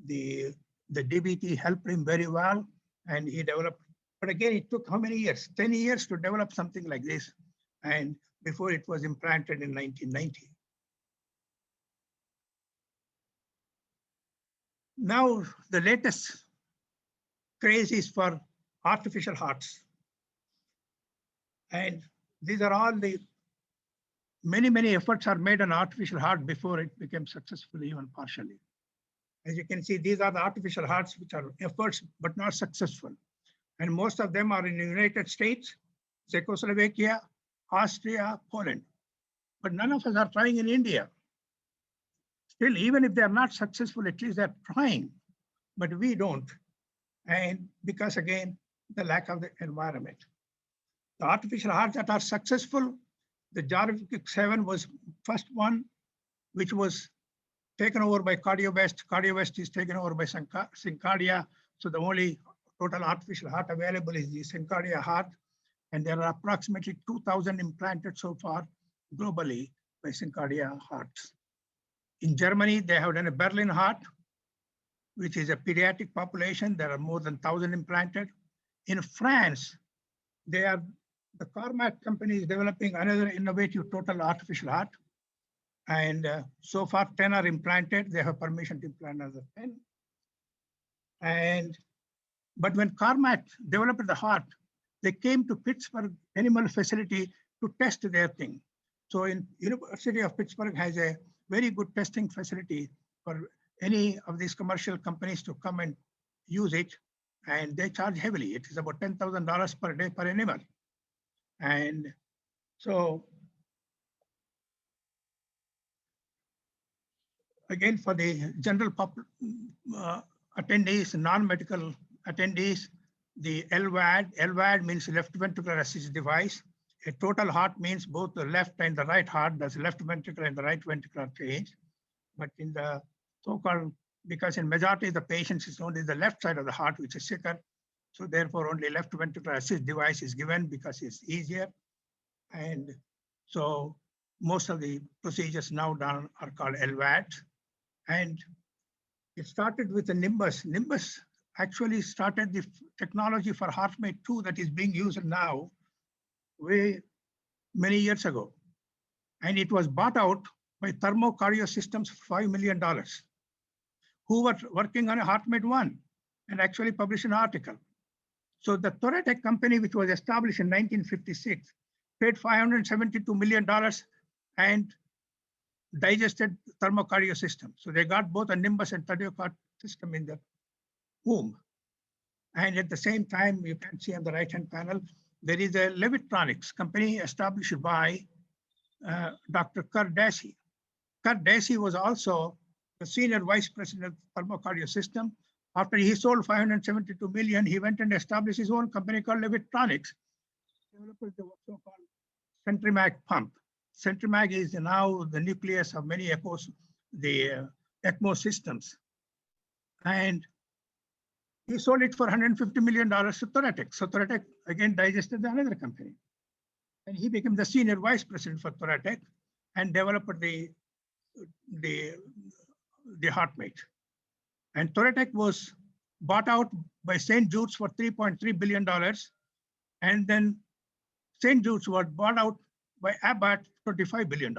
the DBT helped him very well, and he developed. But again, it took how many years? 10 years to develop something like this, and before it was implanted in 1990. Now, the latest craze is for artificial hearts. And these are all the many efforts are made on artificial heart before it became successful, even partially. As you can see, these are the artificial hearts, which are efforts, but not successful. And most of them are in the United States, Czechoslovakia, Austria, Poland. But none of us are trying in India. Still, even if they're not successful, at least they're trying, but we don't. And because again, the lack of the environment. The artificial hearts that are successful, the Jarvik 7 was first one, which was taken over by CardioVest. CardioVest is taken over by Syncardia. So the only total artificial heart available is the Syncardia heart. And there are approximately 2,000 implanted so far globally by Syncardia hearts. In Germany, they have done a Berlin heart, which is a pediatric population. There are more than 1,000 implanted. In France, the Carmat company is developing another innovative total artificial heart. And so far 10 are implanted. They have permission to implant another 10. But when Carmat developed the heart, they came to Pittsburgh Animal Facility to test their thing. So in University of Pittsburgh has a very good testing facility for any of these commercial companies to come and use it. And they charge heavily. It is about $10,000 per day per animal. And so again, for the general attendees, non-medical attendees, the LVAD means left ventricular assist device. A total heart means both the left and the right heart, that's left ventricular and the right ventricular change. But in the so-called, because in majority of the patients, it's only the left side of the heart which is sicker. So therefore only left ventricular assist device is given because it's easier. And so most of the procedures now done are called LVAD. And it started with the Nimbus. Nimbus actually started the technology for HeartMate 2 that is being used now way many years ago. And it was bought out by Thermo Cardio Systems for $5 million, who were working on a HeartMate 1 and actually published an article. So the Thoratec company, which was established in 1956, paid $572 million and digested Thermo Cardio System. So they got both a Nimbus and TardioCard system in the womb. And at the same time, you can see on the right-hand panel, there is a Levitronics company established by Dr. Kurt Dassey. Kurt Dassey was also the senior vice president of Thermo Cardio System. After he sold $572 million, he went and established his own company called Levitronics. Developed the so-called Centrimag pump. Centrimag is now the nucleus of many ECMO systems. And he sold it for $150 million to Thoratec. So Thoratec again digested another company. And he became the senior vice president for Thoratec and developed the HeartMate. And Thoratec was bought out by St. Jude's for $3.3 billion. And then St. Jude's was bought out by Abbott for $25 billion.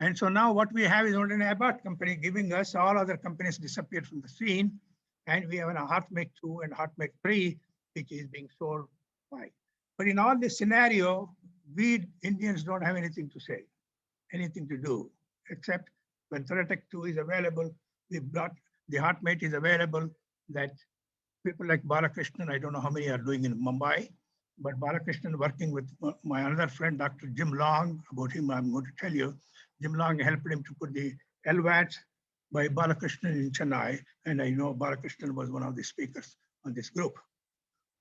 And so now what we have is only an Abbott company giving us, all other companies disappeared from the scene. And we have a HeartMate 2 and HeartMate 3, which is being sold by. But in all this scenario, we Indians don't have anything to say, anything to do, except when Thoratec 2 is available, we brought the HeartMate is available, that people like Balakrishnan, I don't know how many are doing in Mumbai, but Balakrishnan working with my another friend, Dr. Jim Long, about him I'm going to tell you. Jim Long helped him to put the LVADs by Balakrishnan in Chennai, and I know Balakrishnan was one of the speakers on this group.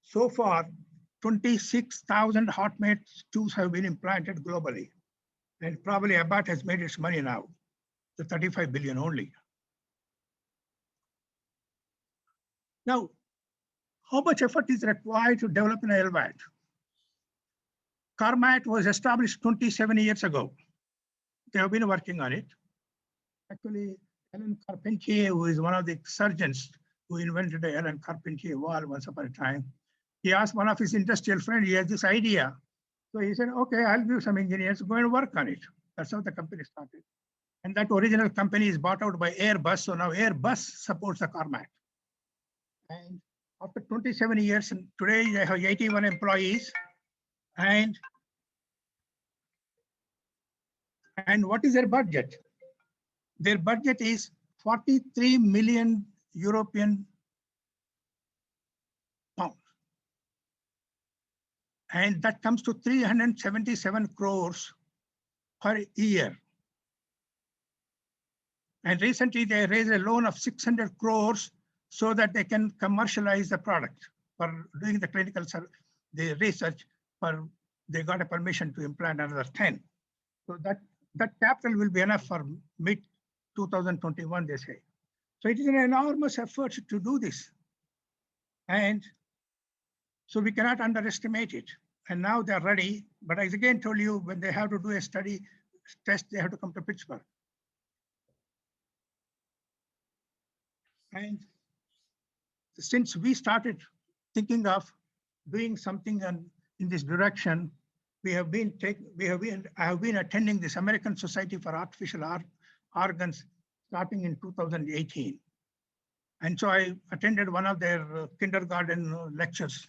So far, 26,000 HeartMate 2s have been implanted globally, and probably Abbott has made its money now, the 35 billion only. Now, how much effort is required to develop an LVAD? CARMAT was established 27 years ago. They have been working on it. Actually, Alan Carpentier, who is one of the surgeons who invented the Alan Carpentier valve once upon a time, he asked one of his industrial friends, he has this idea. So he said, okay, I'll give some engineers, go and work on it. That's how the company started. And that original company is bought out by Airbus. So now Airbus supports the CARMAT. And after 27 years, and today they have 81 employees. And what is their budget? Their budget is 43 million European pounds. And that comes to 377 crores per year. And recently they raised a loan of 600 crores so that they can commercialize the product for doing the clinical the research. They got a permission to implant another 10. So that capital will be enough for mid 2021, they say. So it is an enormous effort to do this. And so we cannot underestimate it. And now they're ready. But as again told you, when they have to do a study test, they have to come to Pittsburgh. And since we started thinking of doing something in this direction, I have been attending this American Society for Artificial Organs starting in 2018. And so I attended one of their kindergarten lectures.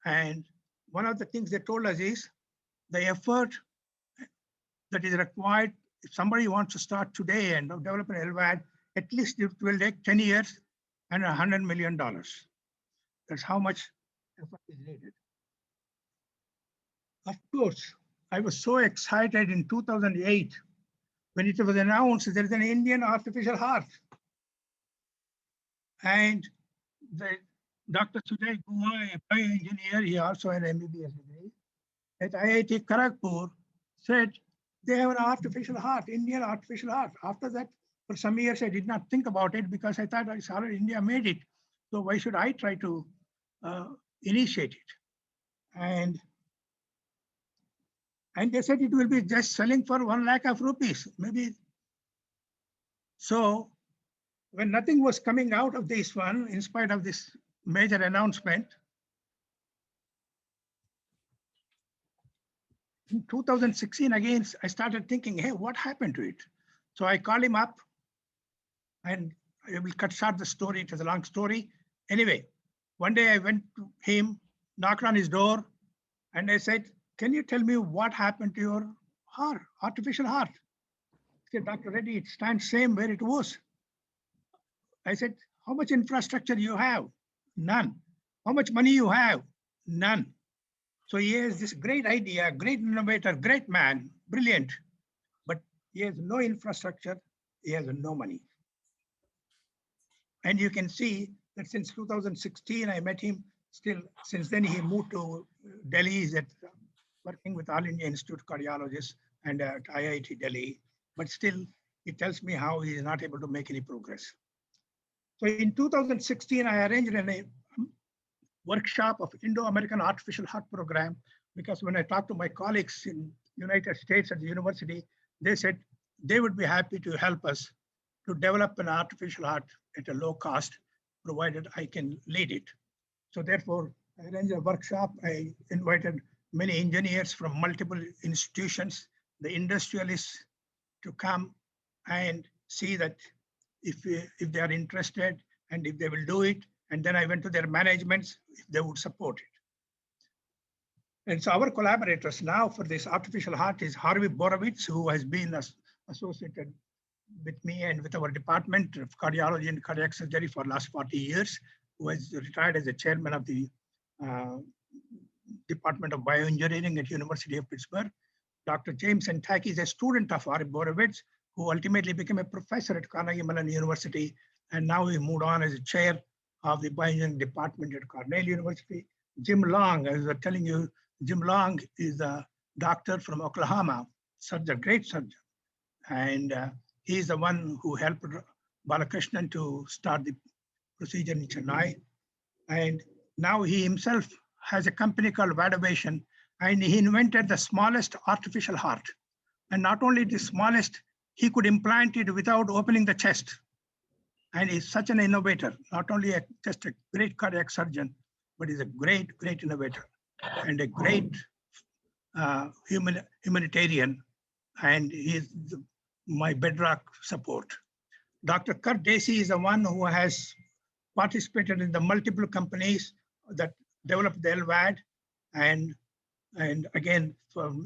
And one of the things they told us is the effort that is required, if somebody wants to start today and develop an LVAD, at least it will take 10 years and $100 million. That's how much effort is needed. Of course, I was so excited in 2008 when it was announced there is an Indian artificial heart. And Dr. Sujay Guha, a bioengineer, he also had an MBBS degree, at IIT Kharagpur, said they have an artificial heart, Indian artificial heart. After that, for some years, I did not think about it because I thought it's already India made it. So why should I try to initiate it? And they said it will be just selling for 1 lakh of rupees, maybe. So when nothing was coming out of this one, in spite of this major announcement, in 2016, again, I started thinking, hey, what happened to it? So I called him up, and I will cut short the story. It was a long story. Anyway, one day I went to him, knocked on his door, and I said, can you tell me what happened to your heart, artificial heart? He said, Dr. Reddy, it stands same where it was. I said, how much infrastructure you have? None. How much money you have? None. So he has this great idea, great innovator, great man, brilliant, but he has no infrastructure, he has no money. And you can see that since 2016, I met him. Still, since then he moved to Delhi. He's working with All India Institute of Cardiologists and at IIT Delhi. But still, he tells me how he is not able to make any progress. So in 2016, I arranged a workshop of Indo-American Artificial Heart Program, because when I talked to my colleagues in United States at the university, they said they would be happy to help us to develop an artificial heart at a low cost, provided I can lead it. So therefore, I arranged a workshop. I invited many engineers from multiple institutions, the industrialists, to come and see that if they are interested and if they will do it. And then I went to their managements if they would support it. And so our collaborators now for this artificial heart is Harvey Borowitz, who has been associated with me and with our department of cardiology and cardiac surgery for the last 40 years, who has retired as the chairman of the Department of Bioengineering at University of Pittsburgh. Dr. James Entaki is a student of Harvey Borowitz, who ultimately became a professor at Carnegie Mellon University, and now he moved on as a chair of the bioengineering department at Cornell University. Jim Long, as I was telling you, Jim Long is a doctor from Oklahoma, surgeon, great surgeon. And he's the one who helped Balakrishnan to start the procedure in Chennai. And now he himself has a company called Vadovation, and he invented the smallest artificial heart. And not only the smallest, he could implant it without opening the chest. And he's such an innovator, not only just a great cardiac surgeon, but he's a great, great innovator and a great humanitarian. And he's my bedrock support. Dr. Kurt Dacey is the one who has participated in the multiple companies that developed the LVAD. And again,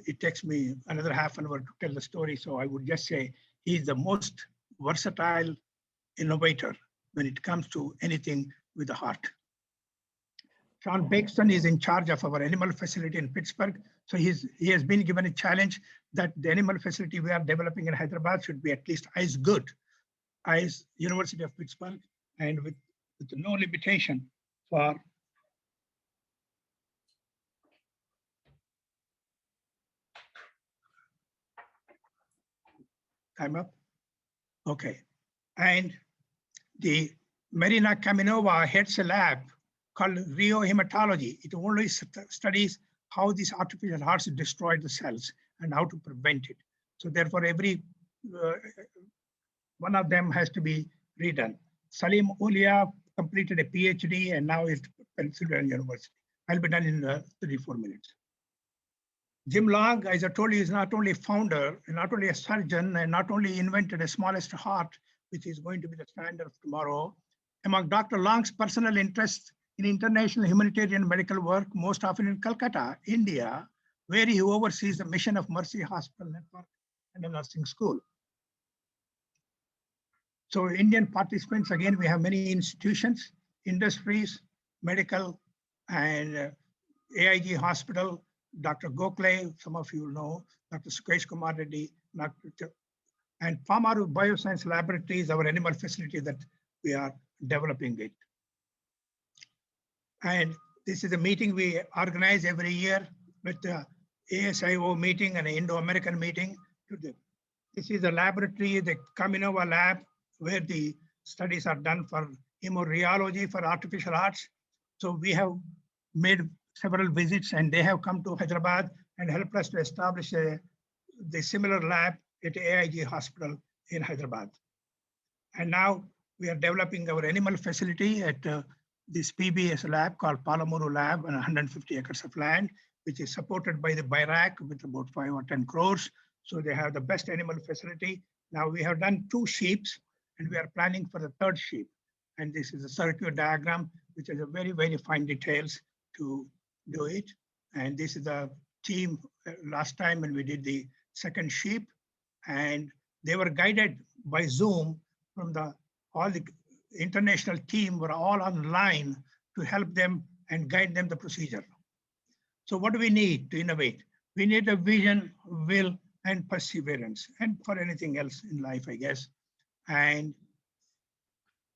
it takes me another half an hour to tell the story. So I would just say he's the most versatile innovator when it comes to anything with the heart. Sean Bakeston is in charge of our animal facility in Pittsburgh. So he has been given a challenge that the animal facility we are developing in Hyderabad should be at least as good as University of Pittsburgh, and with no limitation for time up. Okay. And the Marina Kaminova heads a lab called Rio Hematology. It only studies how these artificial hearts destroy the cells and how to prevent it. So therefore, every one of them has to be redone. Salim Olia completed a PhD and now is at Pennsylvania University. I'll be done in 34 minutes. Jim Long, as I told you, is not only a founder, and not only a surgeon, and not only invented the smallest heart, which is going to be the standard of tomorrow. Among Dr. Long's personal interests in international humanitarian medical work, most often in Calcutta, India, where he oversees the Mission of Mercy Hospital Network and a nursing school. So Indian participants, again, we have many institutions, industries, medical, and AIG Hospital, Dr. Gokhale, some of you know, Dr. Sukesh Kumar Reddy, and Pamaru Bioscience Laboratories, our animal facility that we are developing it. And this is a meeting we organize every year with the ASIO meeting and an Indo-American meeting. This is a laboratory, the Kaminova lab, where the studies are done for hemorrheology for artificial hearts. So we have made several visits, and they have come to Hyderabad and helped us to establish the similar lab at AIG Hospital in Hyderabad. And now we are developing our animal facility at this PBS lab called Palamuru Lab on 150 acres of land, which is supported by the BIRAC with about 5 or 10 crores. So they have the best animal facility. Now we have done 2 sheeps, and we are planning for the 3rd sheep. And this is a circuit diagram, which has a very, very fine details to do it. And this is the team last time when we did the 2nd sheep, and they were guided by Zoom from all the international team were all online to help them and guide them the procedure. So what do we need to innovate? We need a vision, will, and perseverance, and for anything else in life, I guess. And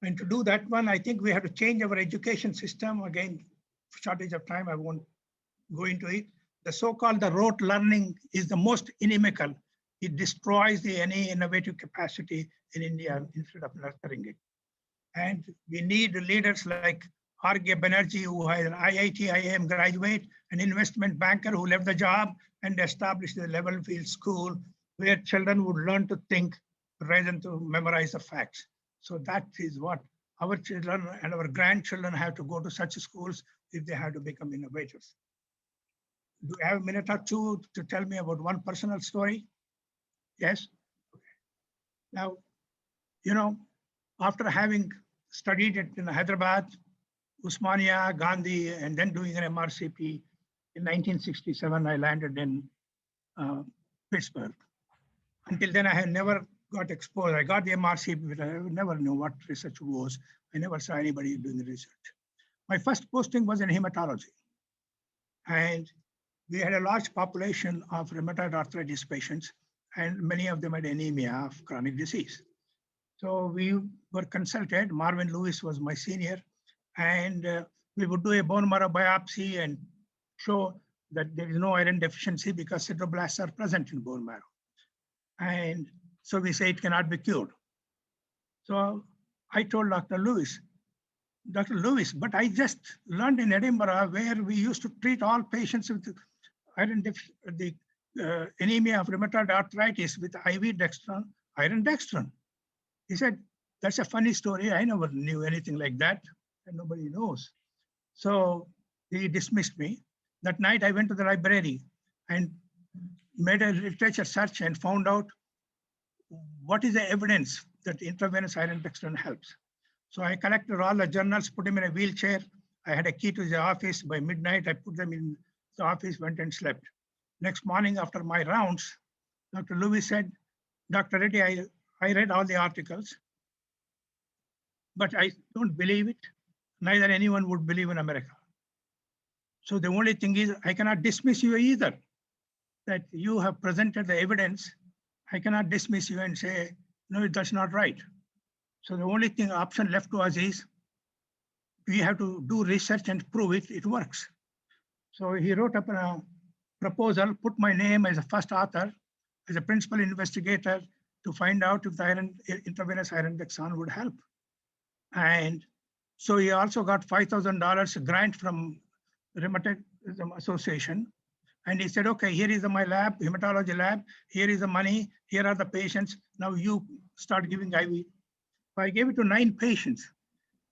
to do that one, I think we have to change our education system. Again, shortage of time, I won't go into it. The so-called rote learning is the most inimical. It destroys any innovative capacity in India instead of nurturing it. And we need leaders like R.K. Banerjee, who is an IIT IIM graduate, an investment banker who left the job and established the level field school where children would learn to think rather than to memorize the facts. So that is what our children and our grandchildren have to go to such schools if they have to become innovators. Do you have a minute or two to tell me about one personal story? Yes? Now, you know, after having studied it in Hyderabad, Usmania, Gandhi, and then doing an MRCP, in 1967, I landed in uh, Pittsburgh. Until then, I had never got exposed. I got the MRCP, but I never knew what research was. I never saw anybody doing the research. My first posting was in hematology. And we had a large population of rheumatoid arthritis patients, and many of them had anemia of chronic disease. So we were consulted. Marvin Lewis was my senior, and we would do a bone marrow biopsy and show that there is no iron deficiency because sideroblasts are present in bone marrow. And so we say it cannot be cured. So I told Dr. Lewis, but I just learned in Edinburgh where we used to treat all patients with iron the anemia of rheumatoid arthritis with IV dextran, iron dextran. He said, that's a funny story. I never knew anything like that, and nobody knows. So he dismissed me. That night I went to the library and made a literature search and found out what is the evidence that intravenous iron dextran helps. So I collected all the journals, put them in a wheelchair. I had a key to the office. By midnight, I put them in the office, went and slept. Next morning after my rounds, Dr. Lewis said, Dr. Reddy, I read all the articles, but I don't believe it. Neither anyone would believe in America. So the only thing is I cannot dismiss you either, that you have presented the evidence. I cannot dismiss you and say, no, that's not right. So the only thing option left to us is we have to do research and prove it works. So he wrote up a proposal, put my name as a first author, as a principal investigator to find out if the intravenous iron dextran would help. And so he also got $5,000 grant from Rheumatism Association. And he said, okay, here is my lab, hematology lab, here is the money, here are the patients. Now you start giving IV. So I gave it to 9 patients.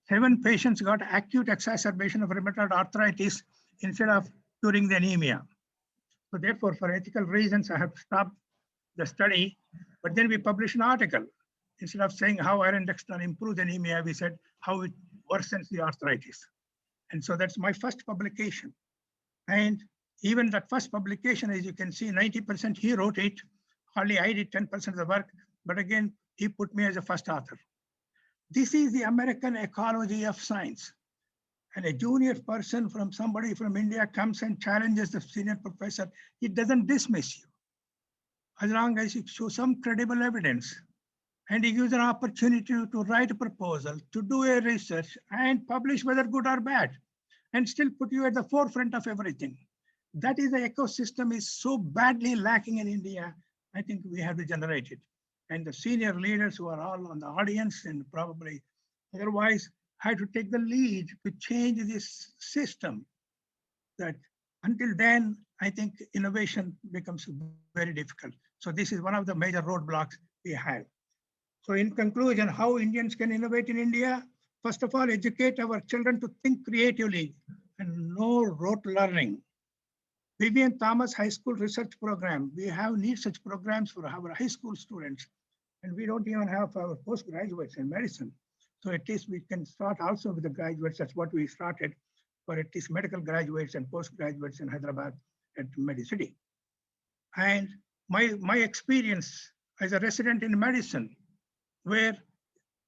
7 patients got acute exacerbation of rheumatoid arthritis instead of curing the anemia. So therefore, for ethical reasons, I have to stop the study. But then we published an article. Instead of saying how iron dextran improves anemia, we said how it worsens the arthritis. And so that's my first publication. And even that first publication, as you can see, 90% he wrote it. Hardly I did 10% of the work. But again, he put me as a first author. This is the American ecology of science. And a junior person from somebody from India comes and challenges the senior professor. He doesn't dismiss you, as long as you show some credible evidence. And he gives an opportunity to write a proposal, to do a research and publish whether good or bad, and still put you at the forefront of everything. That is the ecosystem is so badly lacking in India. I think we have to generate it. And the senior leaders who are all on the audience and probably otherwise had to take the lead to change this system. That until then, I think innovation becomes very difficult. So this is one of the major roadblocks we have. So in conclusion, how Indians can innovate in India? First of all, educate our children to think creatively and no rote learning. Vivian Thomas High School Research Program. We need such programs for our high school students. And we don't even have our postgraduates in medicine. So at least we can start also with the graduates. That's what we started for at least medical graduates and postgraduates in Hyderabad at Medicity. And my experience as a resident in medicine, where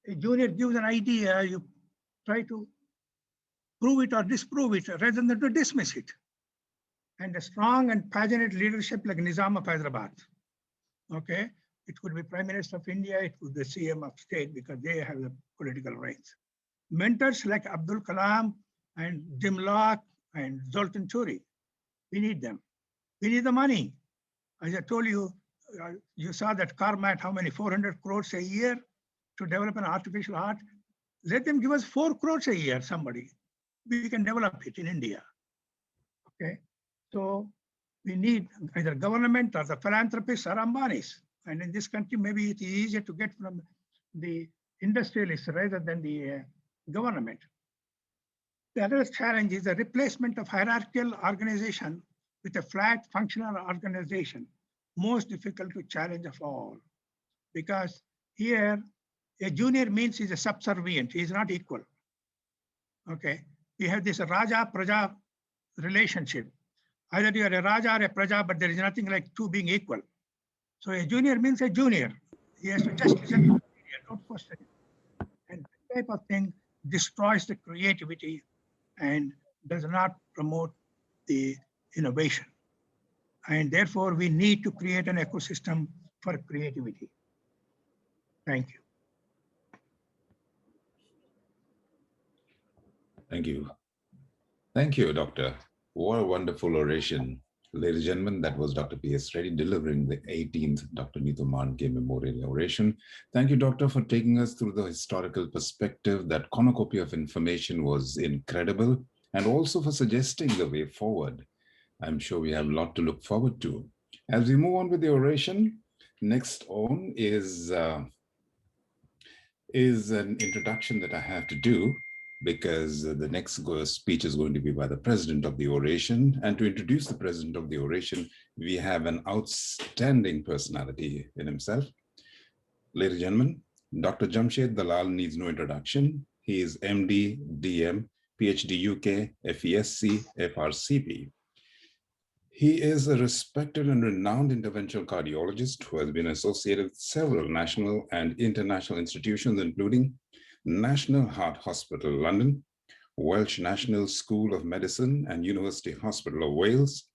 a junior gives an idea, you try to prove it or disprove it rather than to dismiss it. And a strong and passionate leadership like Nizam of Hyderabad. Okay, it could be Prime Minister of India, it could be CM of state because they have the political reins. Mentors like Abdul Kalam and Jim Locke and Zoltan Churi, we need them. We need the money. As I told you, you saw that Carmat, how many, 400 crores a year to develop an artificial heart. Let them give us 4 crores a year, somebody. We can develop it in India. Okay, so we need either government or the philanthropists or Ambanis. And in this country, maybe it's easier to get from the industrialists rather than the government. The other challenge is the replacement of hierarchical organization with a flat functional organization, most difficult to challenge of all. Because Here, a junior means he's a subservient, he's not equal. Okay, we have this Raja-Praja relationship. Either you are a Raja or a Praja, but there is nothing like two being equal. So a junior means a junior. He has to just listen to the senior, don't question it. And this type of thing destroys the creativity and does not promote the innovation. And therefore, we need to create an ecosystem for creativity. Thank you. Thank you. Thank you, Doctor. What a wonderful oration. Ladies and gentlemen, that was Dr. P.S. Reddy delivering the 18th Dr. Neetu Mandke Memorial Oration. Thank you, Doctor, for taking us through the historical perspective. That cornucopia of information was incredible, and also for suggesting the way forward. I'm sure we have a lot to look forward to. As we move on with the oration, next on is an introduction that I have to do, because the next speech is going to be by the president of the oration. And to introduce the president of the oration, we have an outstanding personality in himself. Ladies and gentlemen, Dr. Jamshed Dalal needs no introduction. He is MD, DM, PhD UK, FESC, FRCP. He is a respected and renowned interventional cardiologist who has been associated with several national and international institutions, including National Heart Hospital, London, Welsh National School of Medicine and University Hospital of Wales,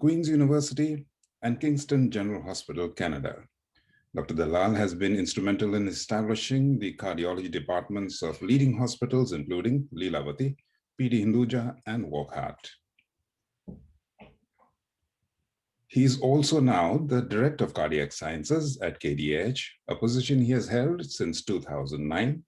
Queen's University, and Kingston General Hospital, Canada. Dr. Dalal has been instrumental in establishing the cardiology departments of leading hospitals, including Lilavati, PD Hinduja, and Wockhardt. He is also now the Director of Cardiac Sciences at KDH, a position he has held since 2009.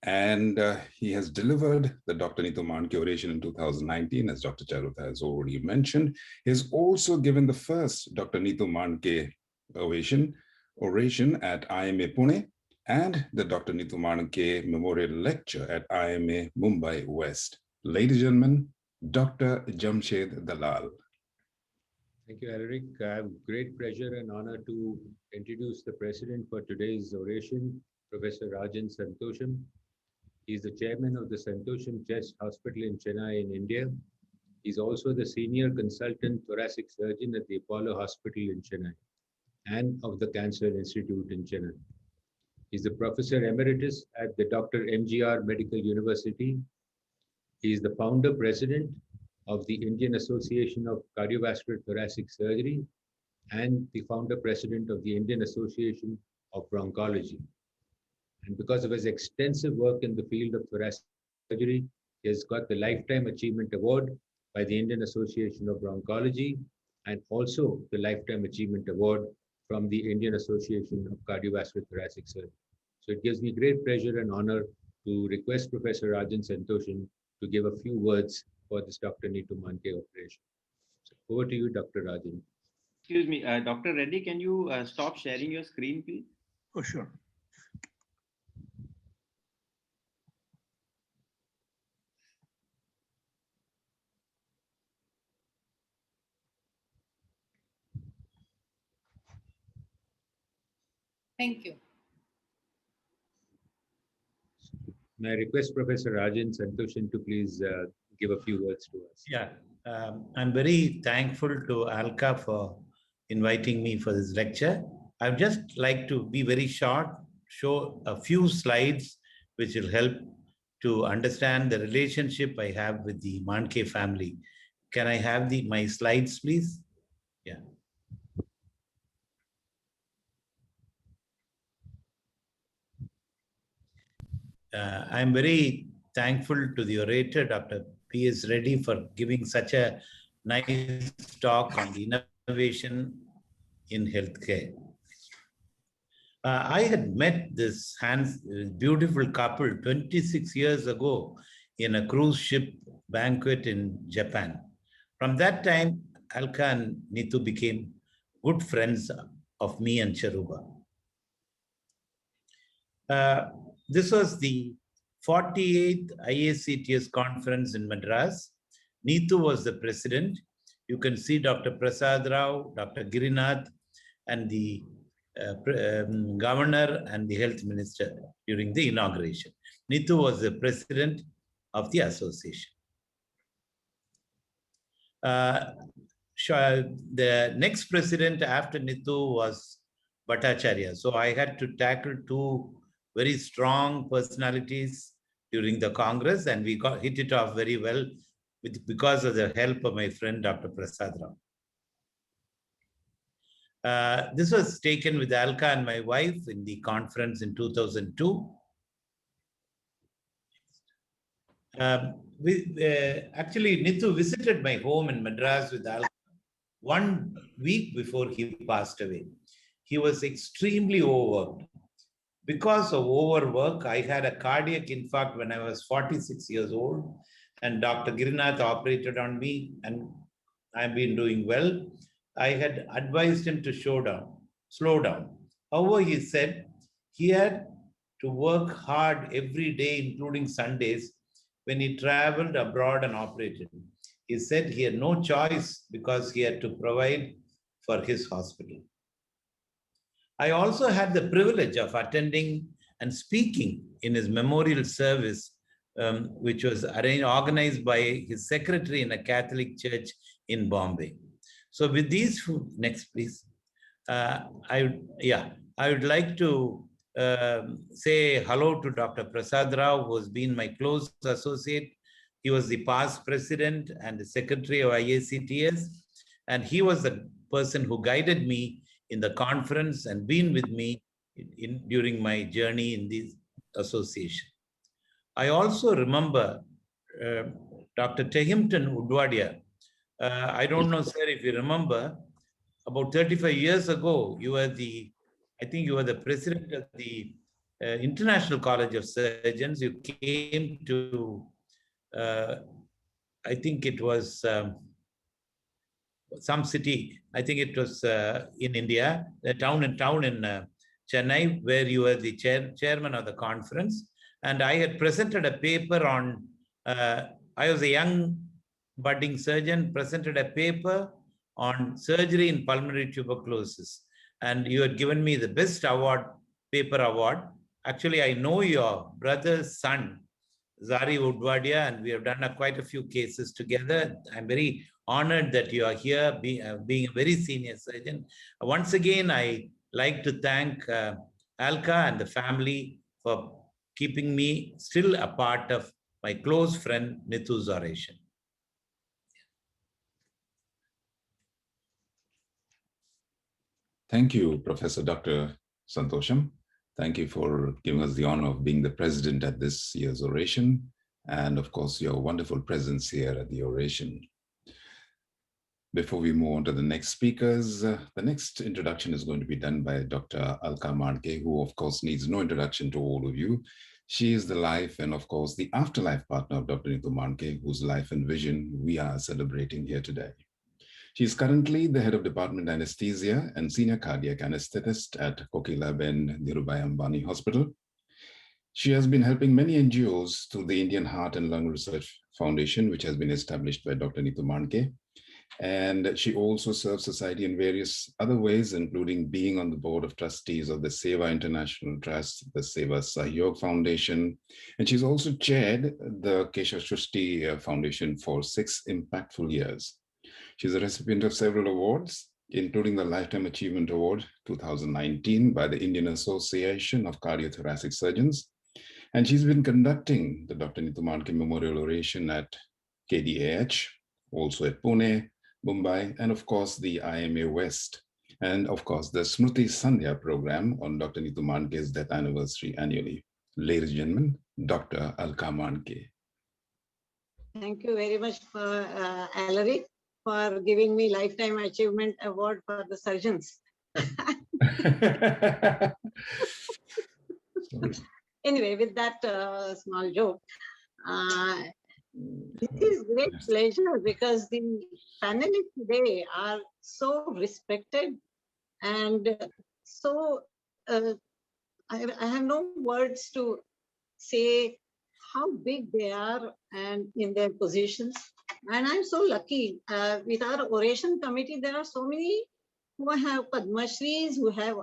And he has delivered the Dr. Neetu Mandke oration in 2019, as Dr. Charutha has already mentioned. He has also given the first Dr. Neetu Mandke oration at IMA Pune and the Dr. Neetu Mandke Memorial Lecture at IMA Mumbai West. Ladies and gentlemen, Dr. Jamshed Dalal. Thank you, Alaric. I have great pleasure and honor to introduce the president for today's oration, Professor Rajan Santosham. He is the chairman of the Santosham Chest Hospital in Chennai in India. He's also the senior consultant thoracic surgeon at the Apollo Hospital in Chennai and of the Cancer Institute in Chennai. He's the professor emeritus at the Dr. MGR Medical University. He is the founder president of the Indian Association of Cardiovascular Thoracic Surgery and the founder president of the Indian Association of Bronchology. And because of his extensive work in the field of thoracic surgery, he has got the Lifetime Achievement Award by the Indian Association of Bronchology and also the Lifetime Achievement Award from the Indian Association of Cardiovascular Thoracic Surgery. So it gives me great pleasure and honor to request Professor Rajan Santosham to give a few words for this Dr. Neetu Mandke operation. So over to you, Dr. Rajan. Excuse me, Dr. Reddy, can you stop sharing your screen, please? Oh, sure. Thank you. May I request Professor Rajan Santosham to please give a few words to us? Yeah, I'm very thankful to ALCA for inviting me for this lecture. I'd just like to be very short, show a few slides which will help to understand the relationship I have with the Mandke family. Can I have my slides, please? Yeah. I'm very thankful to the orator, Dr. P.S. Reddy, for giving such a nice talk on the innovation in healthcare. I had met this beautiful couple 26 years ago in a cruise ship banquet in Japan. From that time, Alka and Neetu became good friends of me and Charuba. This was the 48th IACTS conference in Madras. Neetu was the president. You can see Dr. Prasad Rao, Dr. Girinath, and the governor and the health minister during the inauguration. Nithu was the president of the association. The next president after Nithu was Bhattacharya. So I had to tackle two very strong personalities during the Congress, and we hit it off very well because of the help of my friend, Dr. Prasad Rao. This was taken with Alka and my wife in the conference in 2002. Actually, Nithu visited my home in Madras with Alka 1 week before he passed away. He was extremely overworked. Because of overwork, I had a cardiac infarct when I was 46 years old, and Dr. Girinath operated on me, and I've been doing well. I had advised him to slow down. However, he said he had to work hard every day, including Sundays, when he traveled abroad and operated. He said he had no choice because he had to provide for his hospital. I also had the privilege of attending and speaking in his memorial service, which was organized by his secretary in a Catholic church in Bombay. So with these, next please. I would like to say hello to Dr. Prasad Rao, who has been my close associate. He was the past president and the secretary of IACTS, and he was the person who guided me in the conference and been with me during my journey in this association. I also remember Dr. Tehimton Udwadia. I don't know, sir, if you remember, about 35 years ago, I think you were the president of the International College of Surgeons. You came to, I think it was some city, I think it was in India, a town in Chennai, where you were the chairman of the conference. And I had presented a paper on, I was a young budding surgeon, presented a paper on surgery in pulmonary tuberculosis. And you had given me the best award, paper award. Actually, I know your brother's son, Zari Udwadia, and we have done quite a few cases together. I'm very honored that you are here, being a very senior surgeon. Once again, I like to thank Alka and the family for keeping me still a part of my close friend Nithu's oration. Thank you, Professor Dr. Santosham. Thank you for giving us the honor of being the president at this year's oration, and of course, your wonderful presence here at the oration. Before we move on to the next speakers, the next introduction is going to be done by Dr. Alka Mandke, who of course needs no introduction to all of you. She is the life and of course the afterlife partner of Dr. Nithu Mandke, whose life and vision we are celebrating here today. She is currently the head of Department Anesthesia and Senior Cardiac Anesthetist at Kokilaben Dhirubhai Ambani Hospital. She has been helping many NGOs through the Indian Heart and Lung Research Foundation, which has been established by Dr. Nithu Mandke. And she also serves society in various other ways, including being on the board of trustees of the Seva International Trust, the Seva Sahyog Foundation. And she's also chaired the Keshav Shrishti Foundation for 6 impactful years. She's a recipient of several awards, including the Lifetime Achievement Award 2019 by the Indian Association of Cardiothoracic Surgeons. And she's been conducting the Dr. Nithu Mandke Memorial Oration at KDAH, also at Pune, Mumbai, and of course the IMA West, and of course the Smriti Sandhya program on Dr. Nithu Mandke's death anniversary annually. Ladies and gentlemen, Dr. Alka Mandke. Thank you very much for Alaric for giving me Lifetime Achievement Award for the surgeons. Anyway, with that small joke, it is great pleasure because the panelists today are so respected and so I have no words to say how big they are and in their positions. And I'm so lucky with our oration committee, there are so many who have Padma Shris, who have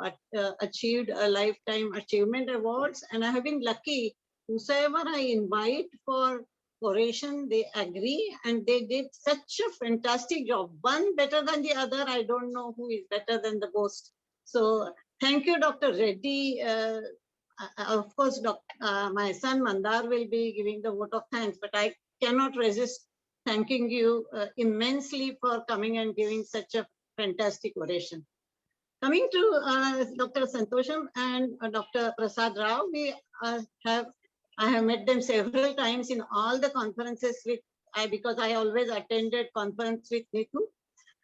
achieved a lifetime achievement awards. And I have been lucky, whosoever I invite for oration, they agree, and they did such a fantastic job. One better than the other. I don't know who is better than the most. So thank you, Dr. Reddy. Of course, my son Mandar will be giving the vote of thanks, but I cannot resist thanking you immensely for coming and giving such a fantastic oration. Coming to Dr. Santosham and Dr. Prasad Rao, I have met them several times in all the conferences because I always attended conference with Neetu.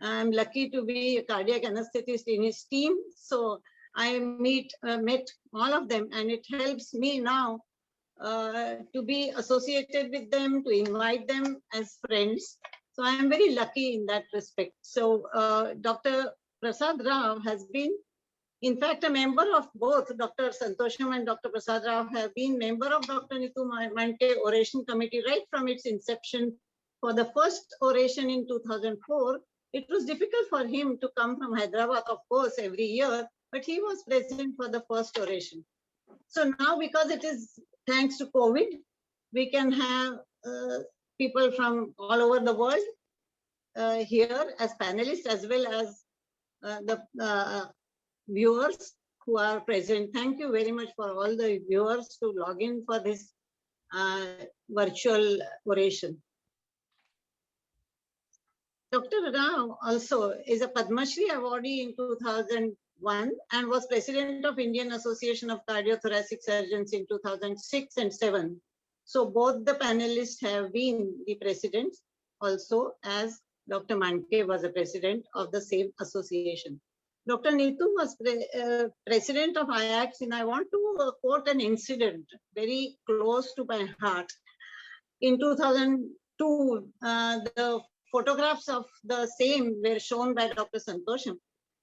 I'm lucky to be a cardiac anesthetist in his team. So I met all of them, and it helps me now to be associated with them, to invite them as friends. So I am very lucky in that respect. So Dr. Prasad Rao has been, in fact, a member of both Dr. Santosham and Dr. Prasad Rao have been member of Dr. Neetu Manke Oration Committee right from its inception. For the first oration in 2004, it was difficult for him to come from Hyderabad, of course, every year, but he was present for the first oration. So now, because it is thanks to COVID, we can have people from all over the world here as panelists, as well as the viewers who are present. Thank you very much for all the viewers to log in for this virtual oration. Dr. Rao also is a Padma Shri awardee in 2001 and was president of Indian Association of Cardiothoracic Surgeons in 2006 and 7. So both the panelists have been the presidents also, as Dr. Manke was a president of the same association. Dr. Neetu was president of IACS, and I want to quote an incident very close to my heart. In 2002, the photographs of the same were shown by Dr. Santosham.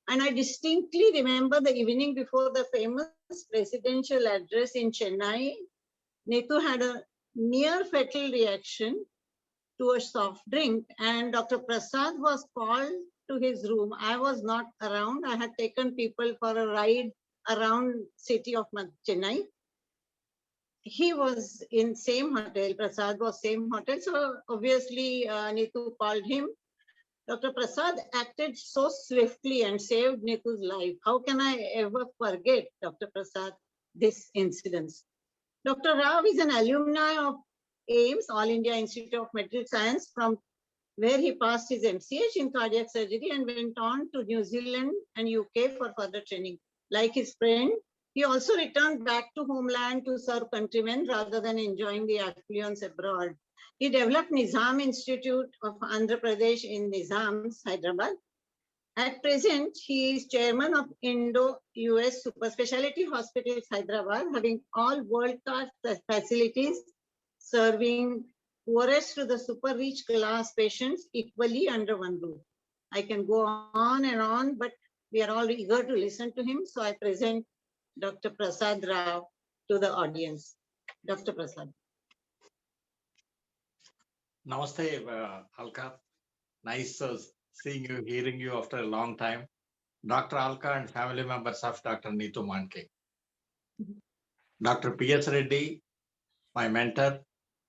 And I distinctly remember the evening before the famous presidential address in Chennai. Neetu had a near fatal reaction to a soft drink, and Dr. Prasad was called to his room. I was not around. I had taken people for a ride around city of Chennai. He was in same hotel, Prasad was same hotel. So obviously Neetu called him. Dr. Prasad acted so swiftly and saved Neetu's life. How can I ever forget, Dr. Prasad, this incident? Dr. Rao is an alumni of AIIMS, All India Institute of Medical Science, from where he passed his MCH in cardiac surgery and went on to New Zealand and UK for further training. Like his friend, he also returned back to homeland to serve countrymen rather than enjoying the affluence abroad. He developed Nizam Institute of Andhra Pradesh in Nizam, Hyderabad. At present, he is chairman of Indo-US Super Specialty Hospitals, Hyderabad, having all world-class facilities, serving poorest to the super rich class patients equally under one roof. I can go on and on, but we are all eager to listen to him. So I present Dr. Prasad Rao to the audience. Dr. Prasad. Namaste, Alka. Nice seeing you, hearing you after a long time. Dr. Alka and family members of Dr. Neetu Manke. Dr. P.S. Reddy, my mentor,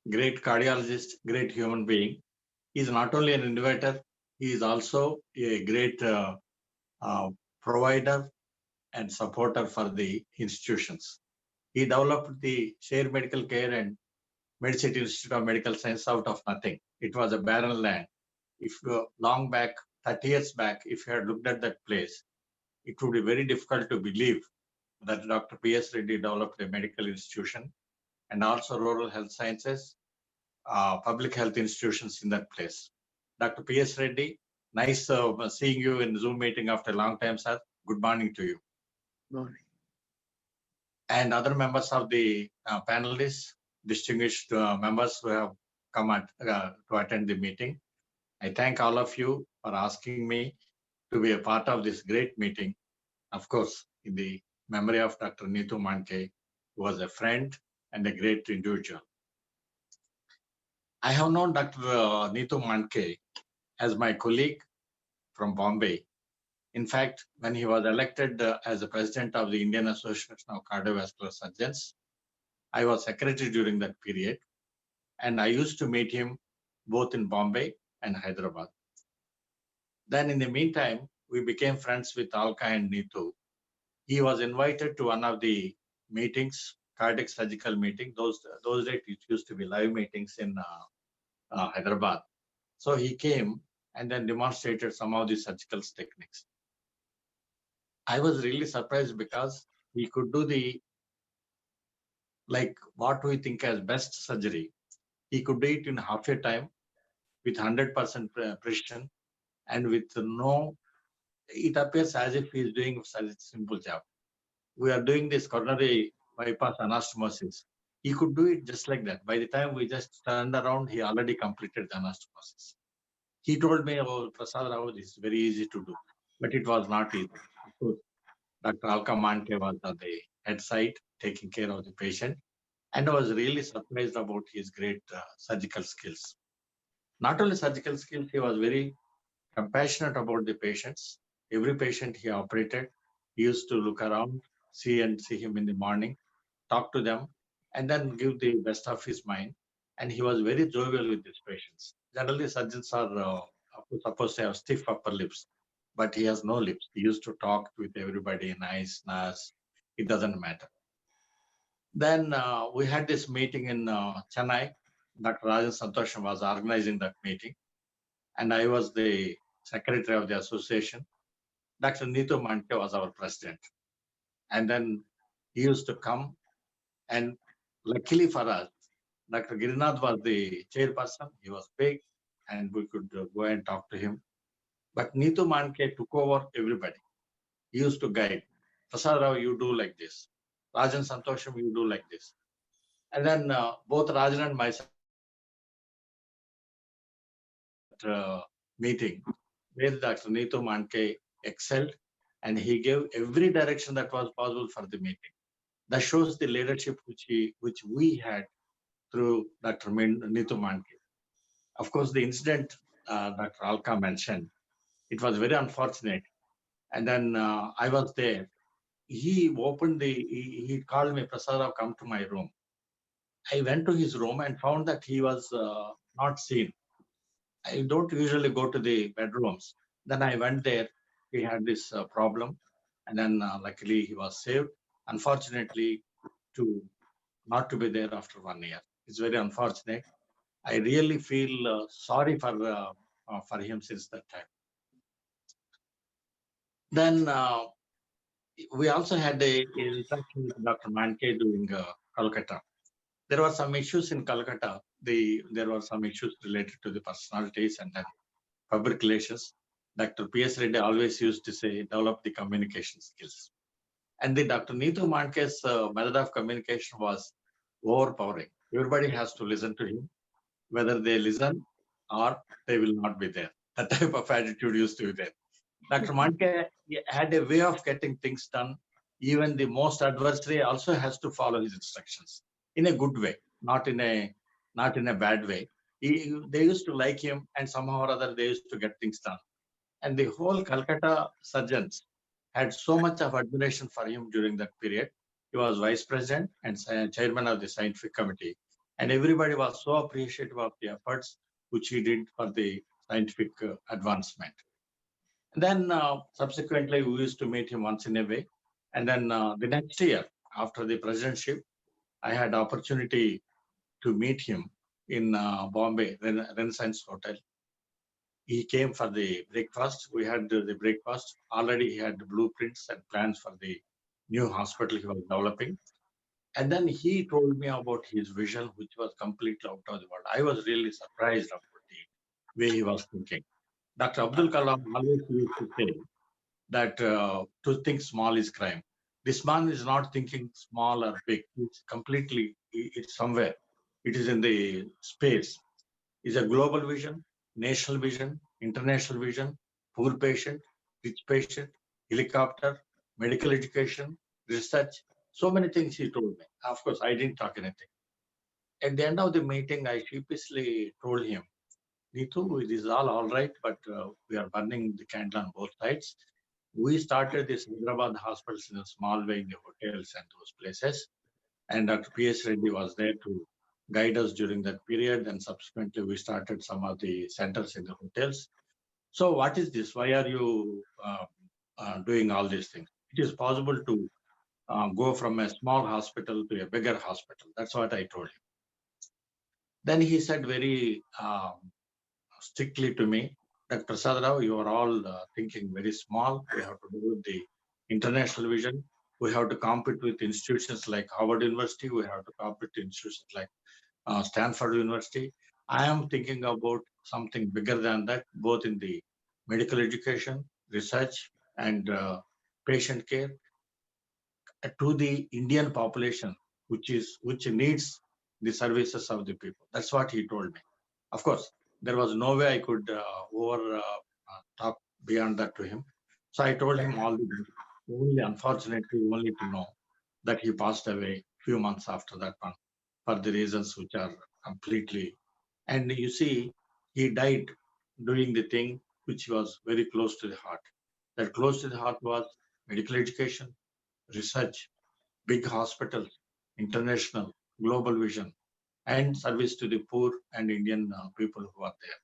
great cardiologist, great human being. He is not only an innovator, he is also a great provider and supporter for the institutions. He developed the Shared Medical Care and MedCity Institute of Medical Science out of nothing. It was a barren land. If long back, 30 years back, if you had looked at that place, it would be very difficult to believe that Dr. P.S. Reddy developed a medical institution and also rural health sciences, public health institutions in that place. Dr. P.S. Reddy, nice seeing you in Zoom meeting after a long time, sir. Good morning to you. Morning. And other members of the panelists, distinguished members who have come to attend the meeting. I thank all of you for asking me to be a part of this great meeting. Of course, in the memory of Dr. Neetu Manke, who was a friend and a great individual. I have known Dr. Neetu Manke as my colleague from Bombay. In fact, when he was elected as the president of the Indian Association of Cardiovascular Surgeons, I was secretary during that period, and I used to meet him both in Bombay and Hyderabad. Then in the meantime, we became friends with Alka and Neetu. He was invited to one of the meetings, cardiac surgical meeting. Those days it used to be live meetings in Hyderabad. So he came and then demonstrated some of the surgical techniques. I was really surprised because he could do like what we think as best surgery. He could do it in half a time with 100% precision and with no, it appears as if he is doing such a simple job. We are doing this coronary bypass anastomosis. He could do it just like that. By the time we just turned around, he already completed the anastomosis. He told me, oh, Prasad Rao, this is very easy to do, but it was not easy. Of course, Dr. Alka Manke was at the head side taking care of the patient, and I was really surprised about his great surgical skills. Not only surgical skills, he was very compassionate about the patients. Every patient he operated, he used to look around, see him in the morning, talk to them, and then give the best of his mind. And he was very jovial with his patients. Generally, surgeons are supposed to have stiff upper lips, but he has no lips. He used to talk with everybody, nice. It doesn't matter. Then we had this meeting in Chennai. Dr. Rajan Santosham was organizing that meeting, and I was the secretary of the association. Dr. Neetu Manke was our president. And then he used to come, and luckily for us, Dr. Girinath was the chairperson. He was big, and we could go and talk to him. But Neetu Manke took over everybody. He used to guide. Prasad Rao, you do like this. Rajan Santosham, you do like this. And then both Rajan and myself meeting where Dr. Neetu Manke excelled, and he gave every direction that was possible for the meeting. That shows the leadership which we had through Dr. Neetu Manke. Of course, the incident Dr. Alka mentioned, it was very unfortunate. And then I was there. He opened he called me, Prasad Rao, come to my room. I went to his room and found that he was not seen. I don't usually go to the bedrooms. Then I went there. He had this problem, and then luckily he was saved. Unfortunately, not to be there after 1 year. It's very unfortunate. I really feel sorry for him since that time. Then we also had a interaction with Dr. Manke during Kolkata. There were some issues in Kolkata. There were some issues related to the personalities and then public relations. Dr. P.S. Reddy always used to say, develop the communication skills. And the Dr. Neetu Manke's method of communication was overpowering. Everybody has to listen to him, whether they listen or they will not be there. That type of attitude used to be there. Dr. Manke had a way of getting things done. Even the most adversary also has to follow his instructions in a good way, not in a bad way. They used to like him, and somehow or other they used to get things done. And the whole Calcutta surgeons had so much of admiration for him during that period. He was vice president and chairman of the scientific committee, and everybody was so appreciative of the efforts which he did for the scientific advancement. And then subsequently, we used to meet him once in a way. And then the next year, after the presidentship, I had opportunity to meet him in Bombay, Renaissance Hotel. He came for the breakfast. We had the breakfast. Already he had the blueprints and plans for the new hospital he was developing. And then he told me about his vision, which was completely out of the world. I was really surprised about the way he was thinking. Dr. Abdul Kalam always used to say that to think small is crime. This man is not thinking small or big. It's somewhere. It is in the space. It's a global vision, national vision, international vision, poor patient, rich patient, helicopter, medical education, research, so many things he told me. Of course, I didn't talk anything. At the end of the meeting, I sheepishly told him, Neetu, it is all right, but we are burning the candle on both sides. We started this Hyderabad hospitals in a small way in the hotels and those places. And Dr. P.S. Reddy was there to guide us during that period. And subsequently, we started some of the centers in the hotels. So what is this? Why are you doing all these things? It is possible to go from a small hospital to a bigger hospital. That's what I told him. Then he said very strictly to me that Prasad Rao, you are all thinking very small. We have to do the international vision. We have to compete with institutions like Harvard University. We have to compete with institutions like Stanford University. I am thinking about something bigger than that, both in the medical education, research, and patient care to the Indian population, which needs the services of the people. That's what he told me. Of course, there was no way I could talk beyond that to him. So I told him all the best. Only unfortunately, only to know that he passed away a few months after that one for the reasons which are completely. And you see, he died doing the thing which was very close to the heart. That close to the heart was medical education, research, big hospitals, international, global vision, and service to the poor and Indian people who are there.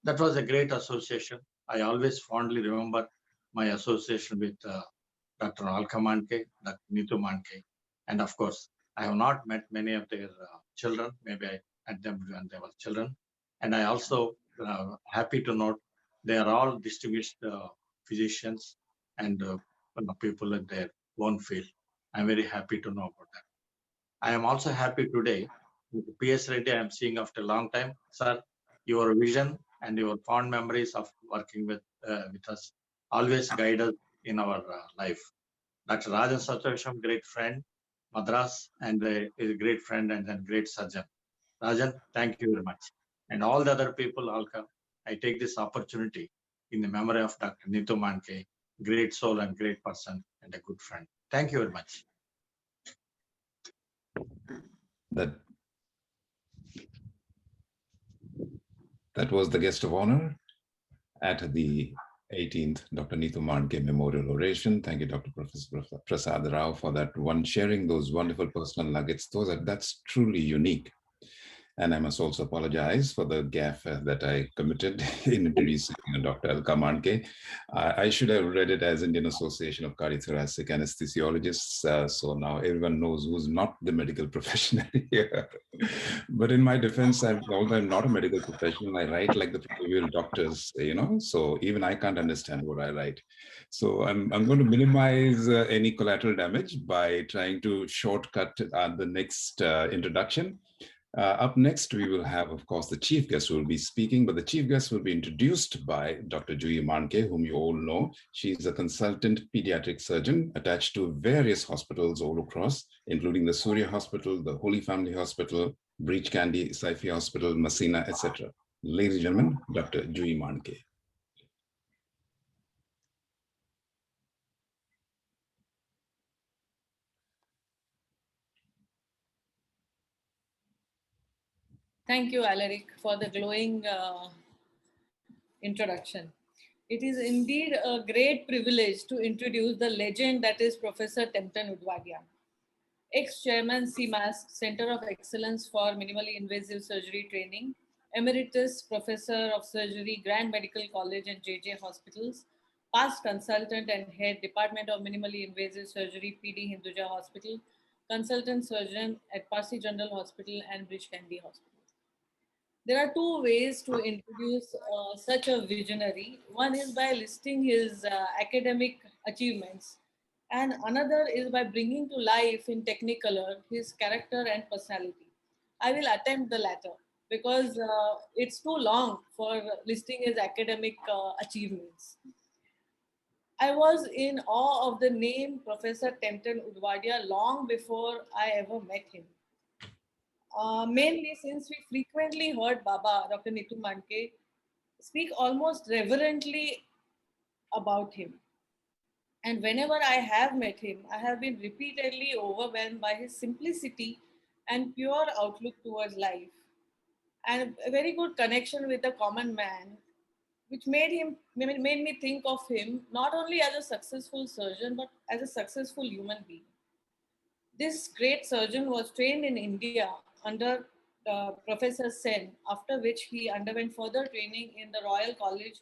That was a great association. I always fondly remember my association with Dr. Alka Mandke, Dr. Neetu Mandke, and of course, I have not met many of their children. Maybe I met them when they were children. And I also happy to note they are all distinguished physicians and people in their own field. I'm very happy to know about that. I am also happy today with P.S. Reddy. I am seeing after a long time, sir, your vision and your fond memories of working with us always guide us in our life. Dr. Rajan Satwesham, great friend, Madras, and is a great friend and then great surgeon. Rajan, thank you very much. And all the other people, Alka, I take this opportunity in the memory of Dr. Neetu Mandke, great soul and great person and a good friend. Thank you very much. That was the guest of honor at the 18th Dr. Neetu Mandke Memorial Oration. Thank you, Dr. Professor Prasad Rao, for that one, sharing those wonderful personal nuggets. That's truly unique. And I must also apologize for the gaffe that I committed in introducing Dr. Alka Mandke. I should have read it as Indian Association of Cardiothoracic Anesthesiologists. So now everyone knows who's not the medical professional here. But in my defense, although I'm not a medical professional, I write like the proverbial doctors, so even I can't understand what I write. So I'm going to minimize any collateral damage by trying to shortcut the next introduction. Up next, we will have, of course, the chief guest who will be speaking, but the chief guest will be introduced by Dr. Juhi Mandke, whom you all know. She's a consultant pediatric surgeon attached to various hospitals all across, including the Surya Hospital, the Holy Family Hospital, Breach Candy, Saifi Hospital, Messina, etc. Ladies and gentlemen, Dr. Juhi Mandke. Thank you, Alaric, for the glowing introduction. It is indeed a great privilege to introduce the legend that is Professor Tempton Udwadia, ex-chairman CMAS, Center of Excellence for Minimally Invasive Surgery Training, emeritus professor of surgery, Grand Medical College and JJ Hospitals, past consultant and head Department of Minimally Invasive Surgery, PD Hinduja Hospital, consultant surgeon at Parsi General Hospital and Breach Candy Hospital. There are two ways to introduce such a visionary. One is by listing his academic achievements, and another is by bringing to life in Technicolor his character and personality. I will attempt the latter because it's too long for listing his academic achievements. I was in awe of the name Professor Tempton Udwadia long before I ever met him. Mainly since we frequently heard Baba, Dr. Neetu Mandke, speak almost reverently about him. And whenever I have met him, I have been repeatedly overwhelmed by his simplicity and pure outlook towards life, and a very good connection with the common man, which made me think of him not only as a successful surgeon, but as a successful human being. This great surgeon was trained in India under Professor Sen, after which he underwent further training in the Royal College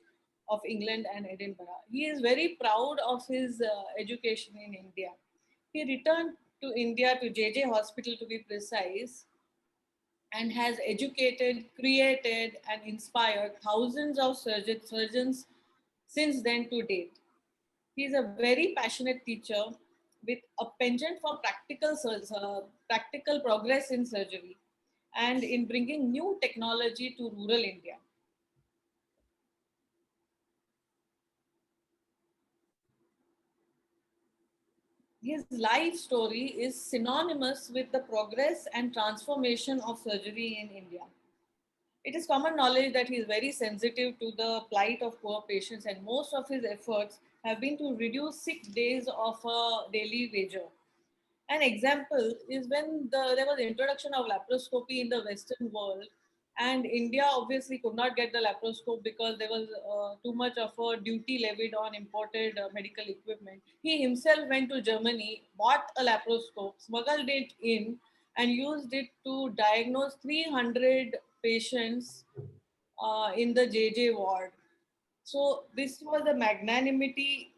of England and Edinburgh. He is very proud of his education in India. He returned to India, to JJ Hospital to be precise, and has educated, created, and inspired thousands of surgeons since then to date. He is a very passionate teacher with a penchant for practical progress in surgery and in bringing new technology to rural India. His life story is synonymous with the progress and transformation of surgery in India. It is common knowledge that he is very sensitive to the plight of poor patients, and most of his efforts have been to reduce sick days of a daily wager. An example is when there was introduction of laparoscopy in the Western world, and India obviously could not get the laparoscope because there was too much of a duty levied on imported medical equipment. He himself went to Germany, bought a laparoscope, smuggled it in, and used it to diagnose 300 patients in the JJ ward. So this was the magnanimity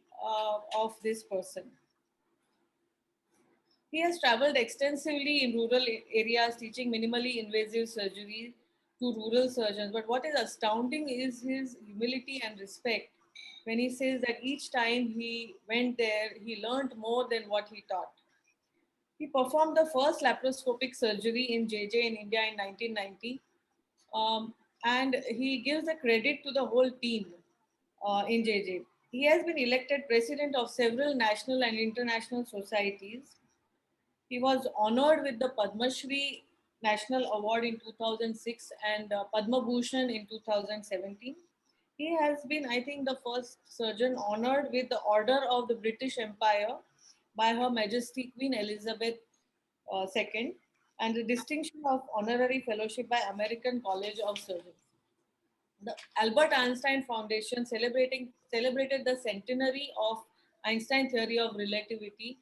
of this person. He has traveled extensively in rural areas teaching minimally invasive surgery to rural surgeons. But what is astounding is his humility and respect when he says that each time he went there, he learned more than what he taught. He performed the first laparoscopic surgery in JJ in India in 1990. And he gives the credit to the whole team in JJ. He has been elected president of several national and international societies. He was honored with the Padma Shri National Award in 2006 and Padma Bhushan in 2017. He has been, I think, the first surgeon honored with the Order of the British Empire by Her Majesty Queen Elizabeth II and the distinction of honorary fellowship by American College of Surgeons. The Albert Einstein Foundation celebrated the centenary of Einstein theory of relativity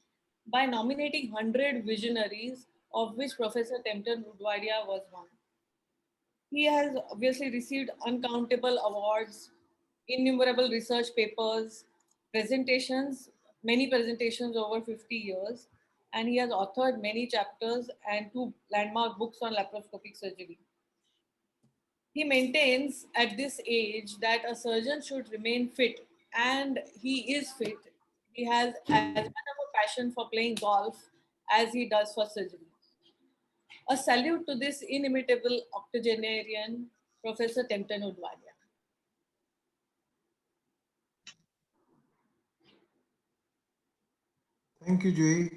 by nominating 100 visionaries, of which Professor Tempton Udwadia was one. He has obviously received uncountable awards, innumerable research papers, many presentations over 50 years, and he has authored many chapters and 2 landmark books on laparoscopic surgery. He maintains at this age that a surgeon should remain fit, and he is fit. He has as much of a passion for playing golf as he does for surgery. A salute to this inimitable octogenarian, Professor Tempton Udwadia. Thank you, Joy.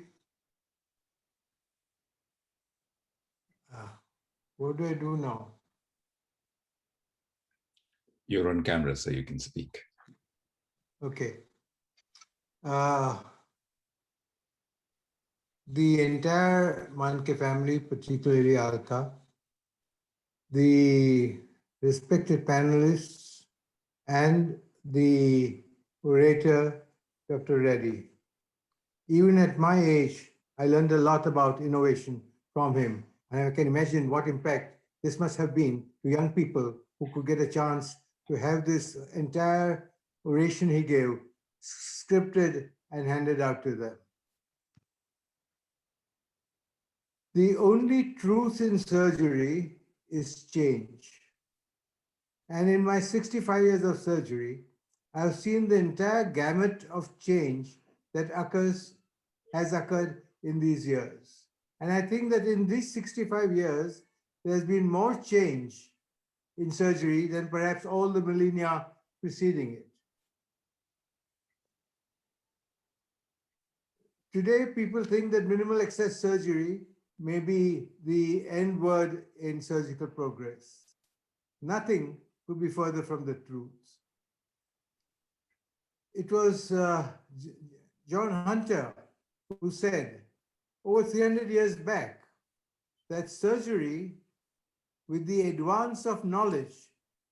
What do I do now? You're on camera, so you can speak. Okay. The entire Manke family, particularly Alka, the respected panelists, and the orator, Dr. Reddy. Even at my age, I learned a lot about innovation from him. And I can imagine what impact this must have been to young people who could get a chance to have this entire oration he gave scripted and handed out to them. The only truth in surgery is change. And in my 65 years of surgery, I've seen the entire gamut of change that has occurred in these years. And I think that in these 65 years, there's been more change in surgery than perhaps all the millennia preceding it. Today, people think that minimal access surgery may be the end word in surgical progress. Nothing could be further from the truth. It was John Hunter who said over 300 years back that surgery, with the advance of knowledge,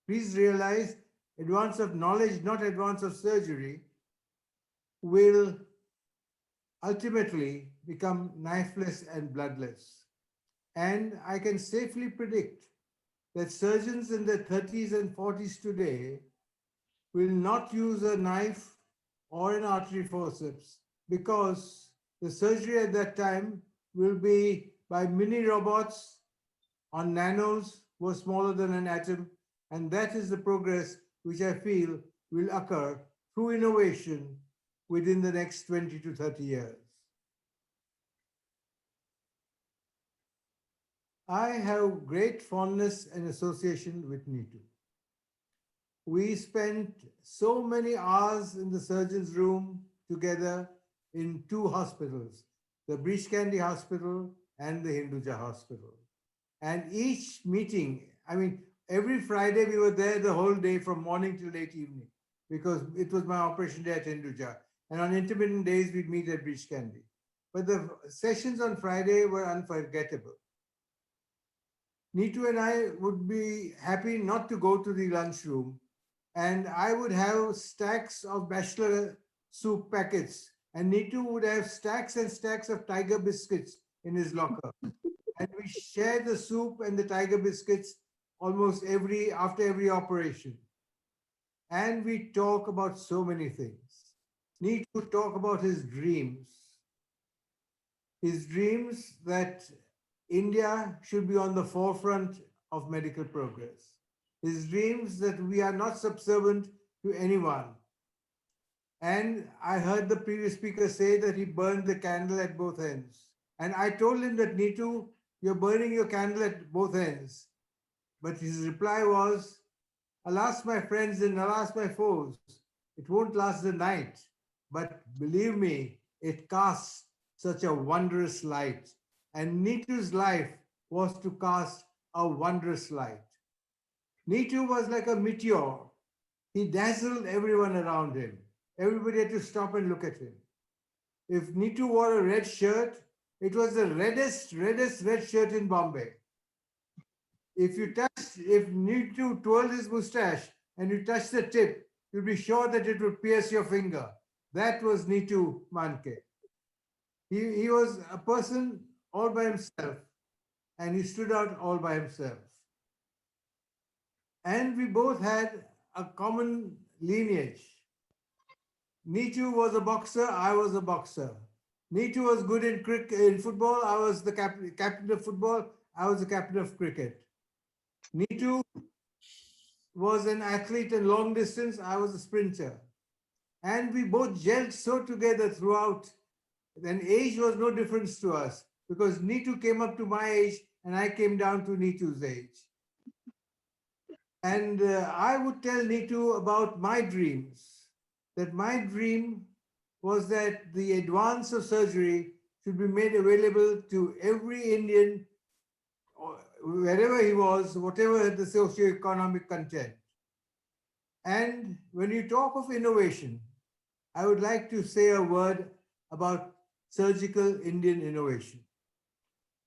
please realize advance of knowledge, not advance of surgery, will ultimately become knifeless and bloodless. And I can safely predict that surgeons in their 30s and 40s today will not use a knife or an artery forceps, because the surgery at that time will be by mini robots on nanos who are smaller than an atom. And that is the progress which I feel will occur through innovation within the next 20 to 30 years. I have great fondness and association with NITU. We spent so many hours in the surgeon's room together in two hospitals, the Breach Candy Hospital and the Hinduja Hospital. And each meeting, I mean, every Friday we were there the whole day from morning till late evening, because it was my operation day at Hinduja. And on intermittent days, we'd meet at Breach Candy. But the sessions on Friday were unforgettable. Neetu and I would be happy not to go to the lunchroom, and I would have stacks of bachelor soup packets, and Neetu would have stacks and stacks of Tiger biscuits in his locker. And we share the soup and the Tiger biscuits almost after every operation. And we talk about so many things. Neetu would talk about his dreams that India should be on the forefront of medical progress. His dreams that we are not subservient to anyone. And I heard the previous speaker say that he burned the candle at both ends. And I told him that, Neetu, you're burning your candle at both ends. But his reply was, alas, my friends and alas, my foes, it won't last the night. But believe me, it casts such a wondrous light. And Neetu's life was to cast a wondrous light. Neetu was like a meteor. He dazzled everyone around him. Everybody had to stop and look at him. If Neetu wore a red shirt, it was the reddest red shirt in Bombay. If Neetu twirled his mustache and you touched the tip, you'd be sure that it would pierce your finger. That was Neetu Manke. He was a person all by himself, and he stood out all by himself. And we both had a common lineage. Neetu was a boxer, I was a boxer. Neetu was good in football, I was the captain of football, I was the captain of cricket. Neetu was an athlete in long distance, I was a sprinter. And we both gelled so together throughout. Then age was no difference to us, because Neetu came up to my age and I came down to Neetu's age. And I would tell Neetu about my dreams, that my dream was that the advance of surgery should be made available to every Indian, wherever he was, whatever the socio-economic content. And when you talk of innovation, I would like to say a word about surgical Indian innovation.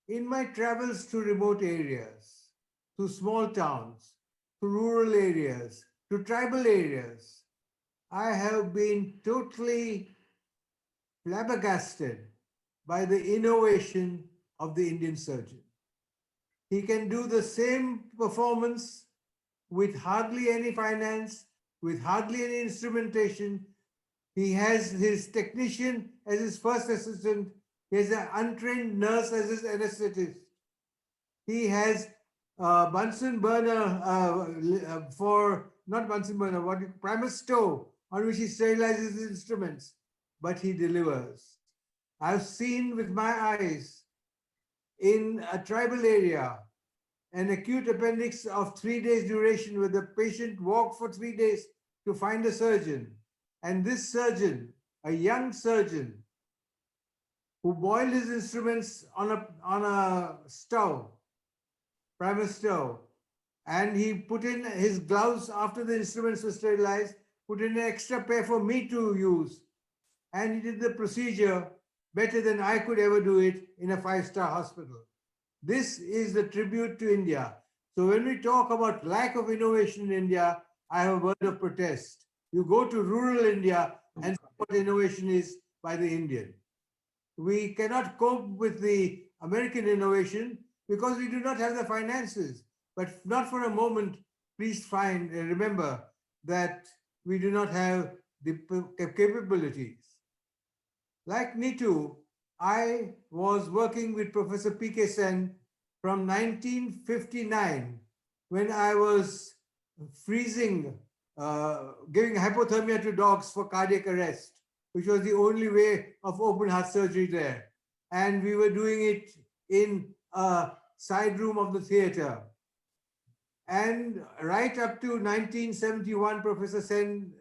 In my travels to remote areas, to small towns, to rural areas, to tribal areas, I have been totally flabbergasted by the innovation of the Indian surgeon. He can do the same performance with hardly any finance, with hardly any instrumentation. He has his technician as his first assistant. He has an untrained nurse as his anesthetist. He has Bunsen burner Primus stove on which he sterilizes his instruments, but he delivers. I've seen with my eyes in a tribal area an acute appendix of 3 days duration where the patient walked for 3 days to find a surgeon. And this surgeon, a young surgeon, who boiled his instruments on a stove, Primus stove, and he put in his gloves after the instruments were sterilized, put in an extra pair for me to use, and he did the procedure better than I could ever do it in a 5-star hospital. This is the tribute to India. So when we talk about lack of innovation in India, I have a word of protest. You go to rural India and see what innovation is by the Indian. We cannot cope with the American innovation because we do not have the finances. But not for a moment, please remember that we do not have the capabilities. Like Neetu, I was working with Professor P.K. Sen from 1959 when I was freezing, giving hypothermia to dogs for cardiac arrest, which was the only way of open heart surgery there. And we were doing it in a side room of the theater. And right up to 1971, Professor Sen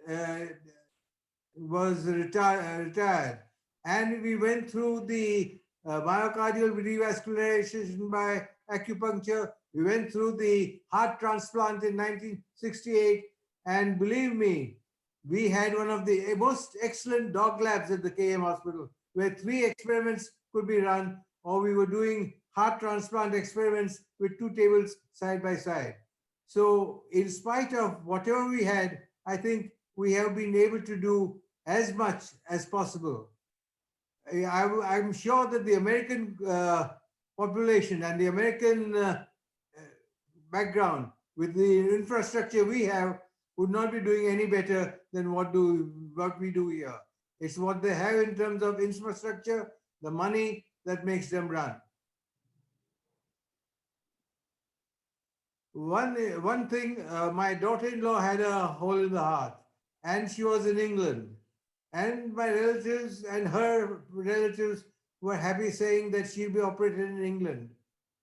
was retired. And we went through the myocardial revascularization by acupuncture. We went through the heart transplant in 1968. And believe me, we had one of the most excellent dog labs at the KM hospital, where 3 experiments could be run, or we were doing heart transplant experiments with 2 tables side by side. So in spite of whatever we had, I think we have been able to do as much as possible. I'm sure that the American population and the American background with the infrastructure we have would not be doing any better than what we do here. It's what they have in terms of infrastructure, the money that makes them run. One thing, my daughter-in-law had a hole in the heart, and she was in England. And my relatives and her relatives were happy, saying that she'll be operated in England.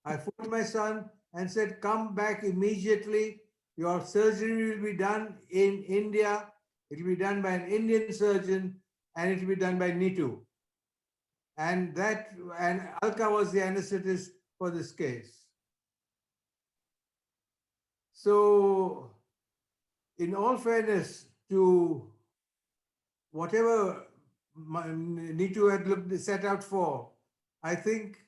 I phoned my son and said, come back immediately. Your surgery will be done in India. It will be done by an Indian surgeon, and it will be done by Neetu. And Alka was the anesthetist for this case. So, in all fairness to whatever Neetu had set out for, I think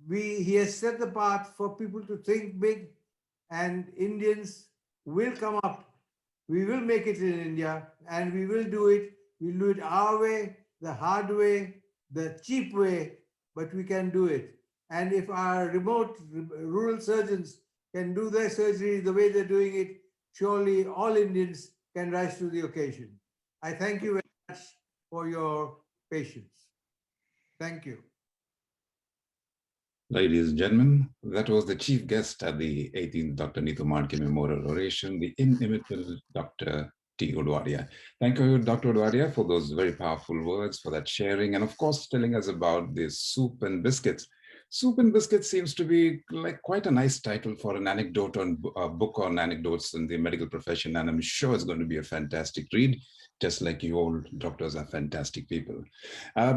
he has set the path for people to think big, and Indians will come up. We will make it in India, and we will do it. We'll do it our way, the hard way, the cheap way, but we can do it. And if our remote rural surgeons can do their surgery the way they're doing it, surely all Indians can rise to the occasion. I thank you very much for your patience. Thank you. Ladies and gentlemen, that was the chief guest at the 18th Dr. Neetu Manke Memorial Oration, the inimitable Dr. T. Odwadia. Thank you, Dr. Odwadia, for those very powerful words, for that sharing, and of course, telling us about the soup and biscuits. Soup and Biscuits seems to be like quite a nice title for an anecdote on a book on anecdotes in the medical profession, and I'm sure it's going to be a fantastic read, just like you all doctors are fantastic people.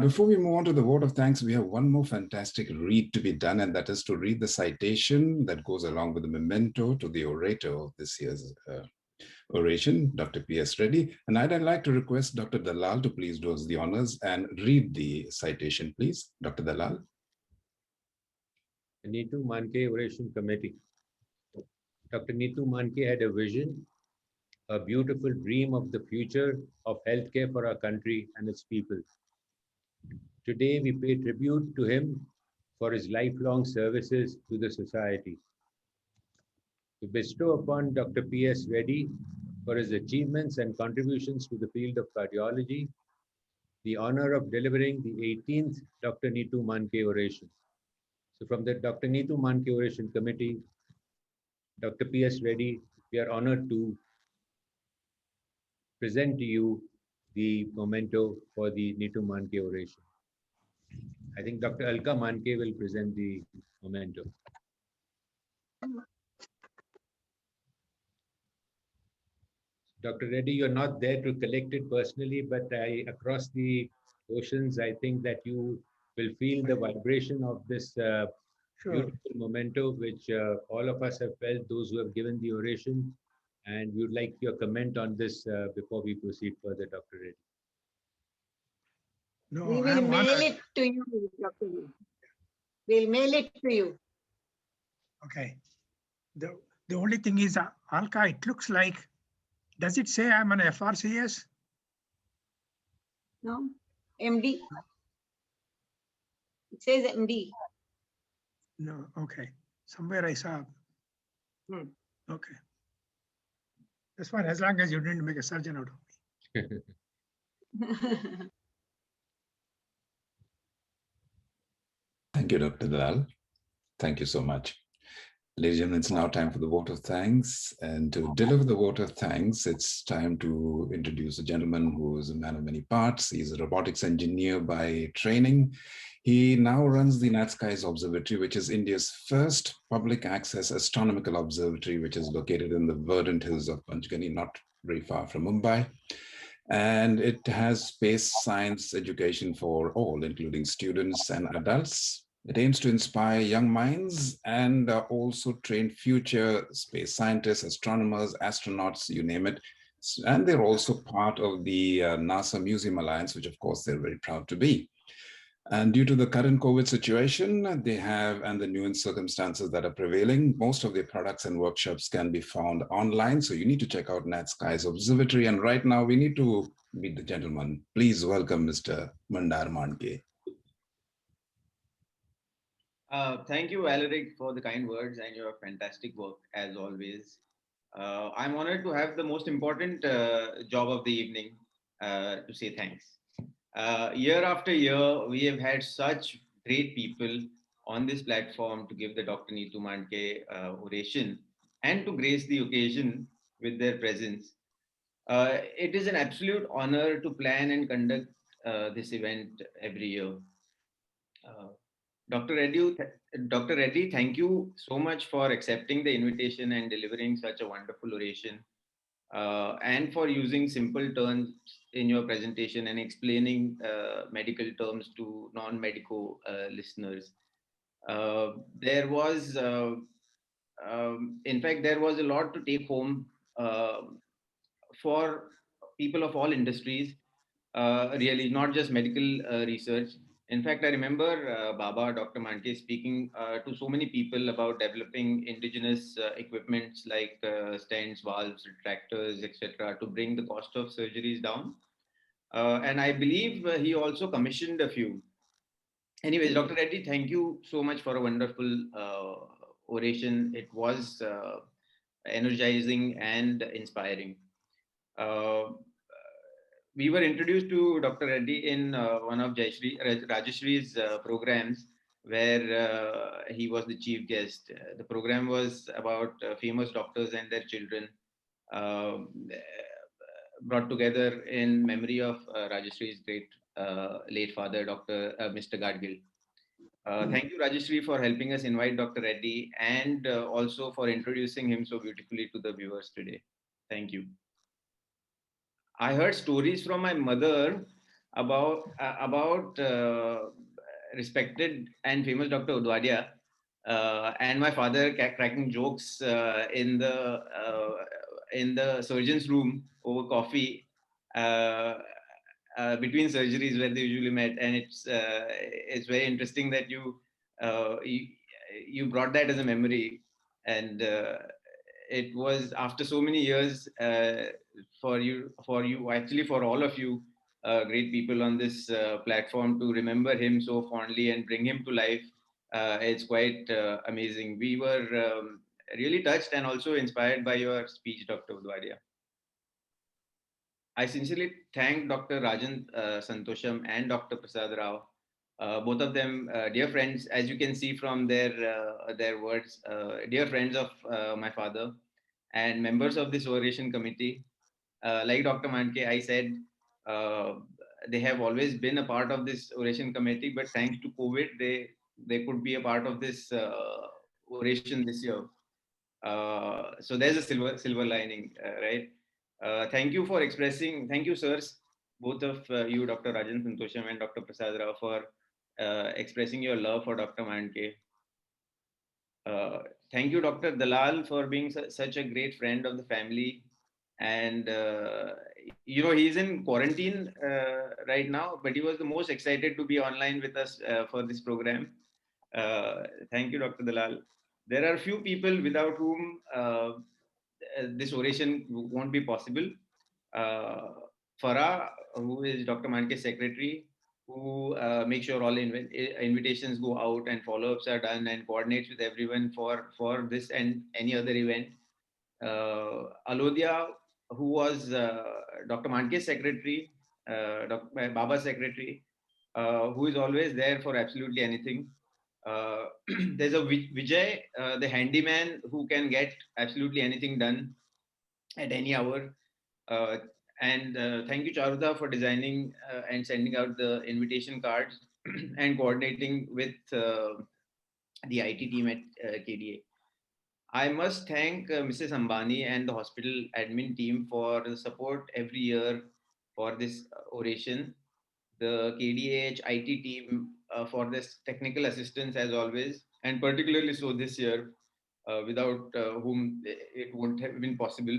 Before we move on to the vote of thanks, we have one more fantastic read to be done, and that is to read the citation that goes along with the memento to the orator of this year's oration, Dr. P.S. Reddy. And I'd like to request Dr. Dalal to please do us the honors and read the citation, please. Dr. Dalal. Neetu Manke Oration Committee. Dr. Neetu Manke had a vision, a beautiful dream of the future of healthcare for our country and its people. Today, we pay tribute to him for his lifelong services to the society. We bestow upon Dr. P.S. Reddy for his achievements and contributions to the field of cardiology the honor of delivering the 18th Dr. Neetu Manke Oration. So from the Dr. Neetu Manke Oration Committee, Dr. P.S. Reddy, we are honored to present to you the memento for the Neetu Manke Oration. I think Dr. Alka Manke will present the memento. Dr. Reddy, you're not there to collect it personally, but across the oceans, I think that you will feel the vibration of this beautiful memento, which all of us have felt, those who have given the oration. And we would like your comment on this before we proceed further, Dr. Reddy. No, We will mail it to you, Dr. We'll mail it to you. Okay. The only thing is, Alka, it looks like, does it say I'm an FRCS? No, MD. It says MD. No, okay. Somewhere I saw. Okay. That's fine, as long as you didn't make a surgeon out of me. Thank you, Dr. Dalal. Thank you so much. Ladies and gentlemen, it's now time for the vote of thanks. And to deliver the vote of thanks, it's time to introduce a gentleman who is a man of many parts. He's a robotics engineer by training. He now runs the Night Skies Observatory, which is India's first public access astronomical observatory, which is located in the verdant hills of Panchgani, not very far from Mumbai. And it has space science education for all, including students and adults. It aims to inspire young minds and also train future space scientists, astronomers, astronauts, you name it. And they're also part of the NASA Museum Alliance, which of course they're very proud to be. And due to the current COVID situation, they have, and the new circumstances that are prevailing, most of their products and workshops can be found online. So you need to check out Night Skies Observatory. And right now we need to meet the gentleman. Please welcome Mr. Mandar Mandke. Thank you, Alaric, for the kind words and your fantastic work as always. I'm honored to have the most important job of the evening to say thanks. Year after year, we have had such great people on this platform to give the Dr. Neetu Mandke oration and to grace the occasion with their presence. It is an absolute honor to plan and conduct this event every year. Dr. Reddy, thank you so much for accepting the invitation and delivering such a wonderful oration, and for using simple terms in your presentation and explaining medical terms to non-medical listeners. There was, in fact, there was a lot to take home for people of all industries, really, not just medical research. In fact, I remember Baba, Dr. Mandke, speaking to so many people about developing indigenous equipments like stents, valves, retractors, etc., to bring the cost of surgeries down. And I believe he also commissioned a few. Anyways, Dr. Reddy, thank you so much for a wonderful oration. It was energizing and inspiring. We were introduced to Dr. Reddy in one of Rajeshri's programs, where he was the chief guest. The program was about famous doctors and their children, brought together in memory of Rajeshri's great late father, Mr. Gadgil. Thank you, Rajeshri, for helping us invite Dr. Reddy and also for introducing him so beautifully to the viewers today. Thank you. I heard stories from my mother about respected and famous Dr. Udwadia, and my father cracking jokes in the surgeon's room over coffee between surgeries where they usually met. And it's very interesting that you brought that as a memory, and it was after so many years for all of you great people on this platform to remember him so fondly and bring him to life. It's quite amazing. We were really touched and also inspired by your speech, Dr. Udwadia. I sincerely thank Dr. Rajan Santosham and Dr. Prasad Rao, both of them dear friends, as you can see from their words, dear friends of my father and members of this oration committee. Like Dr. Mandke, I said, they have always been a part of this oration committee, but thanks to COVID, they could be a part of this oration this year. So there's a silver lining, right? Thank you for expressing, thank you, sirs, both of you, Dr. Rajan Santosham and Dr. Prasad Rao, for expressing your love for Dr. Mandke. Thank you, Dr. Dalal, for being such a great friend of the family. And, you know, he's in quarantine right now, but he was the most excited to be online with us for this program. Thank you, Dr. Dalal. There are few people without whom this oration won't be possible. Farah, who is Dr. Manke's secretary, who makes sure all invitations go out and follow-ups are done and coordinates with everyone for this and any other event. Alodia, who was Dr. Manke's secretary, Dr. Baba's secretary, who is always there for absolutely anything. There's a Vijay, the handyman, who can get absolutely anything done at any hour. And thank you, Charuda, for designing and sending out the invitation cards and coordinating with the IT team at KDA. I must thank Mrs. Ambani and the hospital admin team for the support every year for this oration. The KDH IT team for this technical assistance as always, and particularly so this year, without whom it wouldn't have been possible.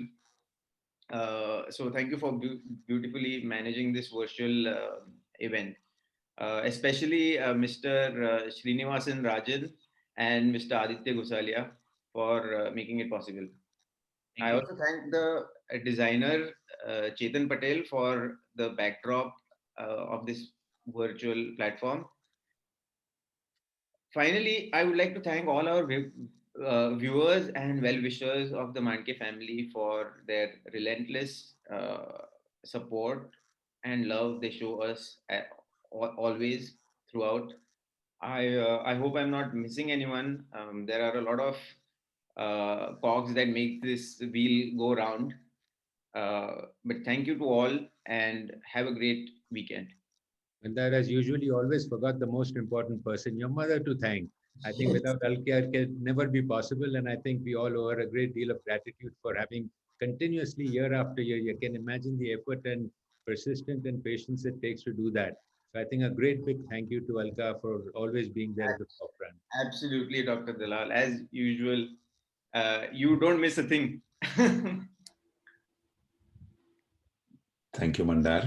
So thank you for beautifully managing this virtual event, especially Mr. Srinivasan Rajan and Mr. Aditya Gosalia for making it possible. I also thank the designer Chetan Patel for the backdrop of this virtual platform. Finally, I would like to thank all our viewers and well-wishers of the Manke family for their relentless support and love they show us always throughout. I hope I'm not missing anyone. There are a lot of cogs that make this wheel go round. But thank you to all and have a great weekend. Mandar, as usually, always forgot the most important person, your mother, to thank. I think without Alka, it can never be possible. And I think we all owe her a great deal of gratitude for having continuously year after year. You can imagine the effort and persistence and patience it takes to do that. So I think a great big thank you to Alka for always being there at the forefront. Absolutely, Dr. Dalal. As usual, you don't miss a thing. Thank you, Mandar.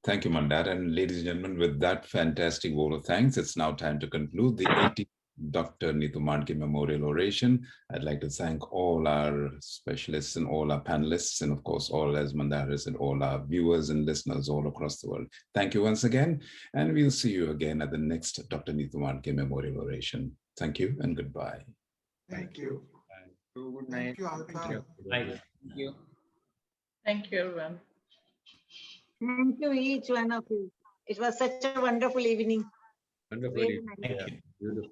Thank you, Mandar. And ladies and gentlemen, with that fantastic vote of thanks, it's now time to conclude the 80th Dr. Neetu Manke Memorial Oration. I'd like to thank all our specialists and all our panelists, and of course, all, as Mandar has said, all our viewers and listeners all across the world. Thank you once again, and we'll see you again at the next Dr. Neetu Manke Memorial Oration. Thank you and goodbye. Thank you. Good night. Thank you, Alka. Thank you. Thank you, everyone. Thank you, each one of you. It was such a wonderful evening. Wonderful. Very evening. nice. Yeah, beautiful.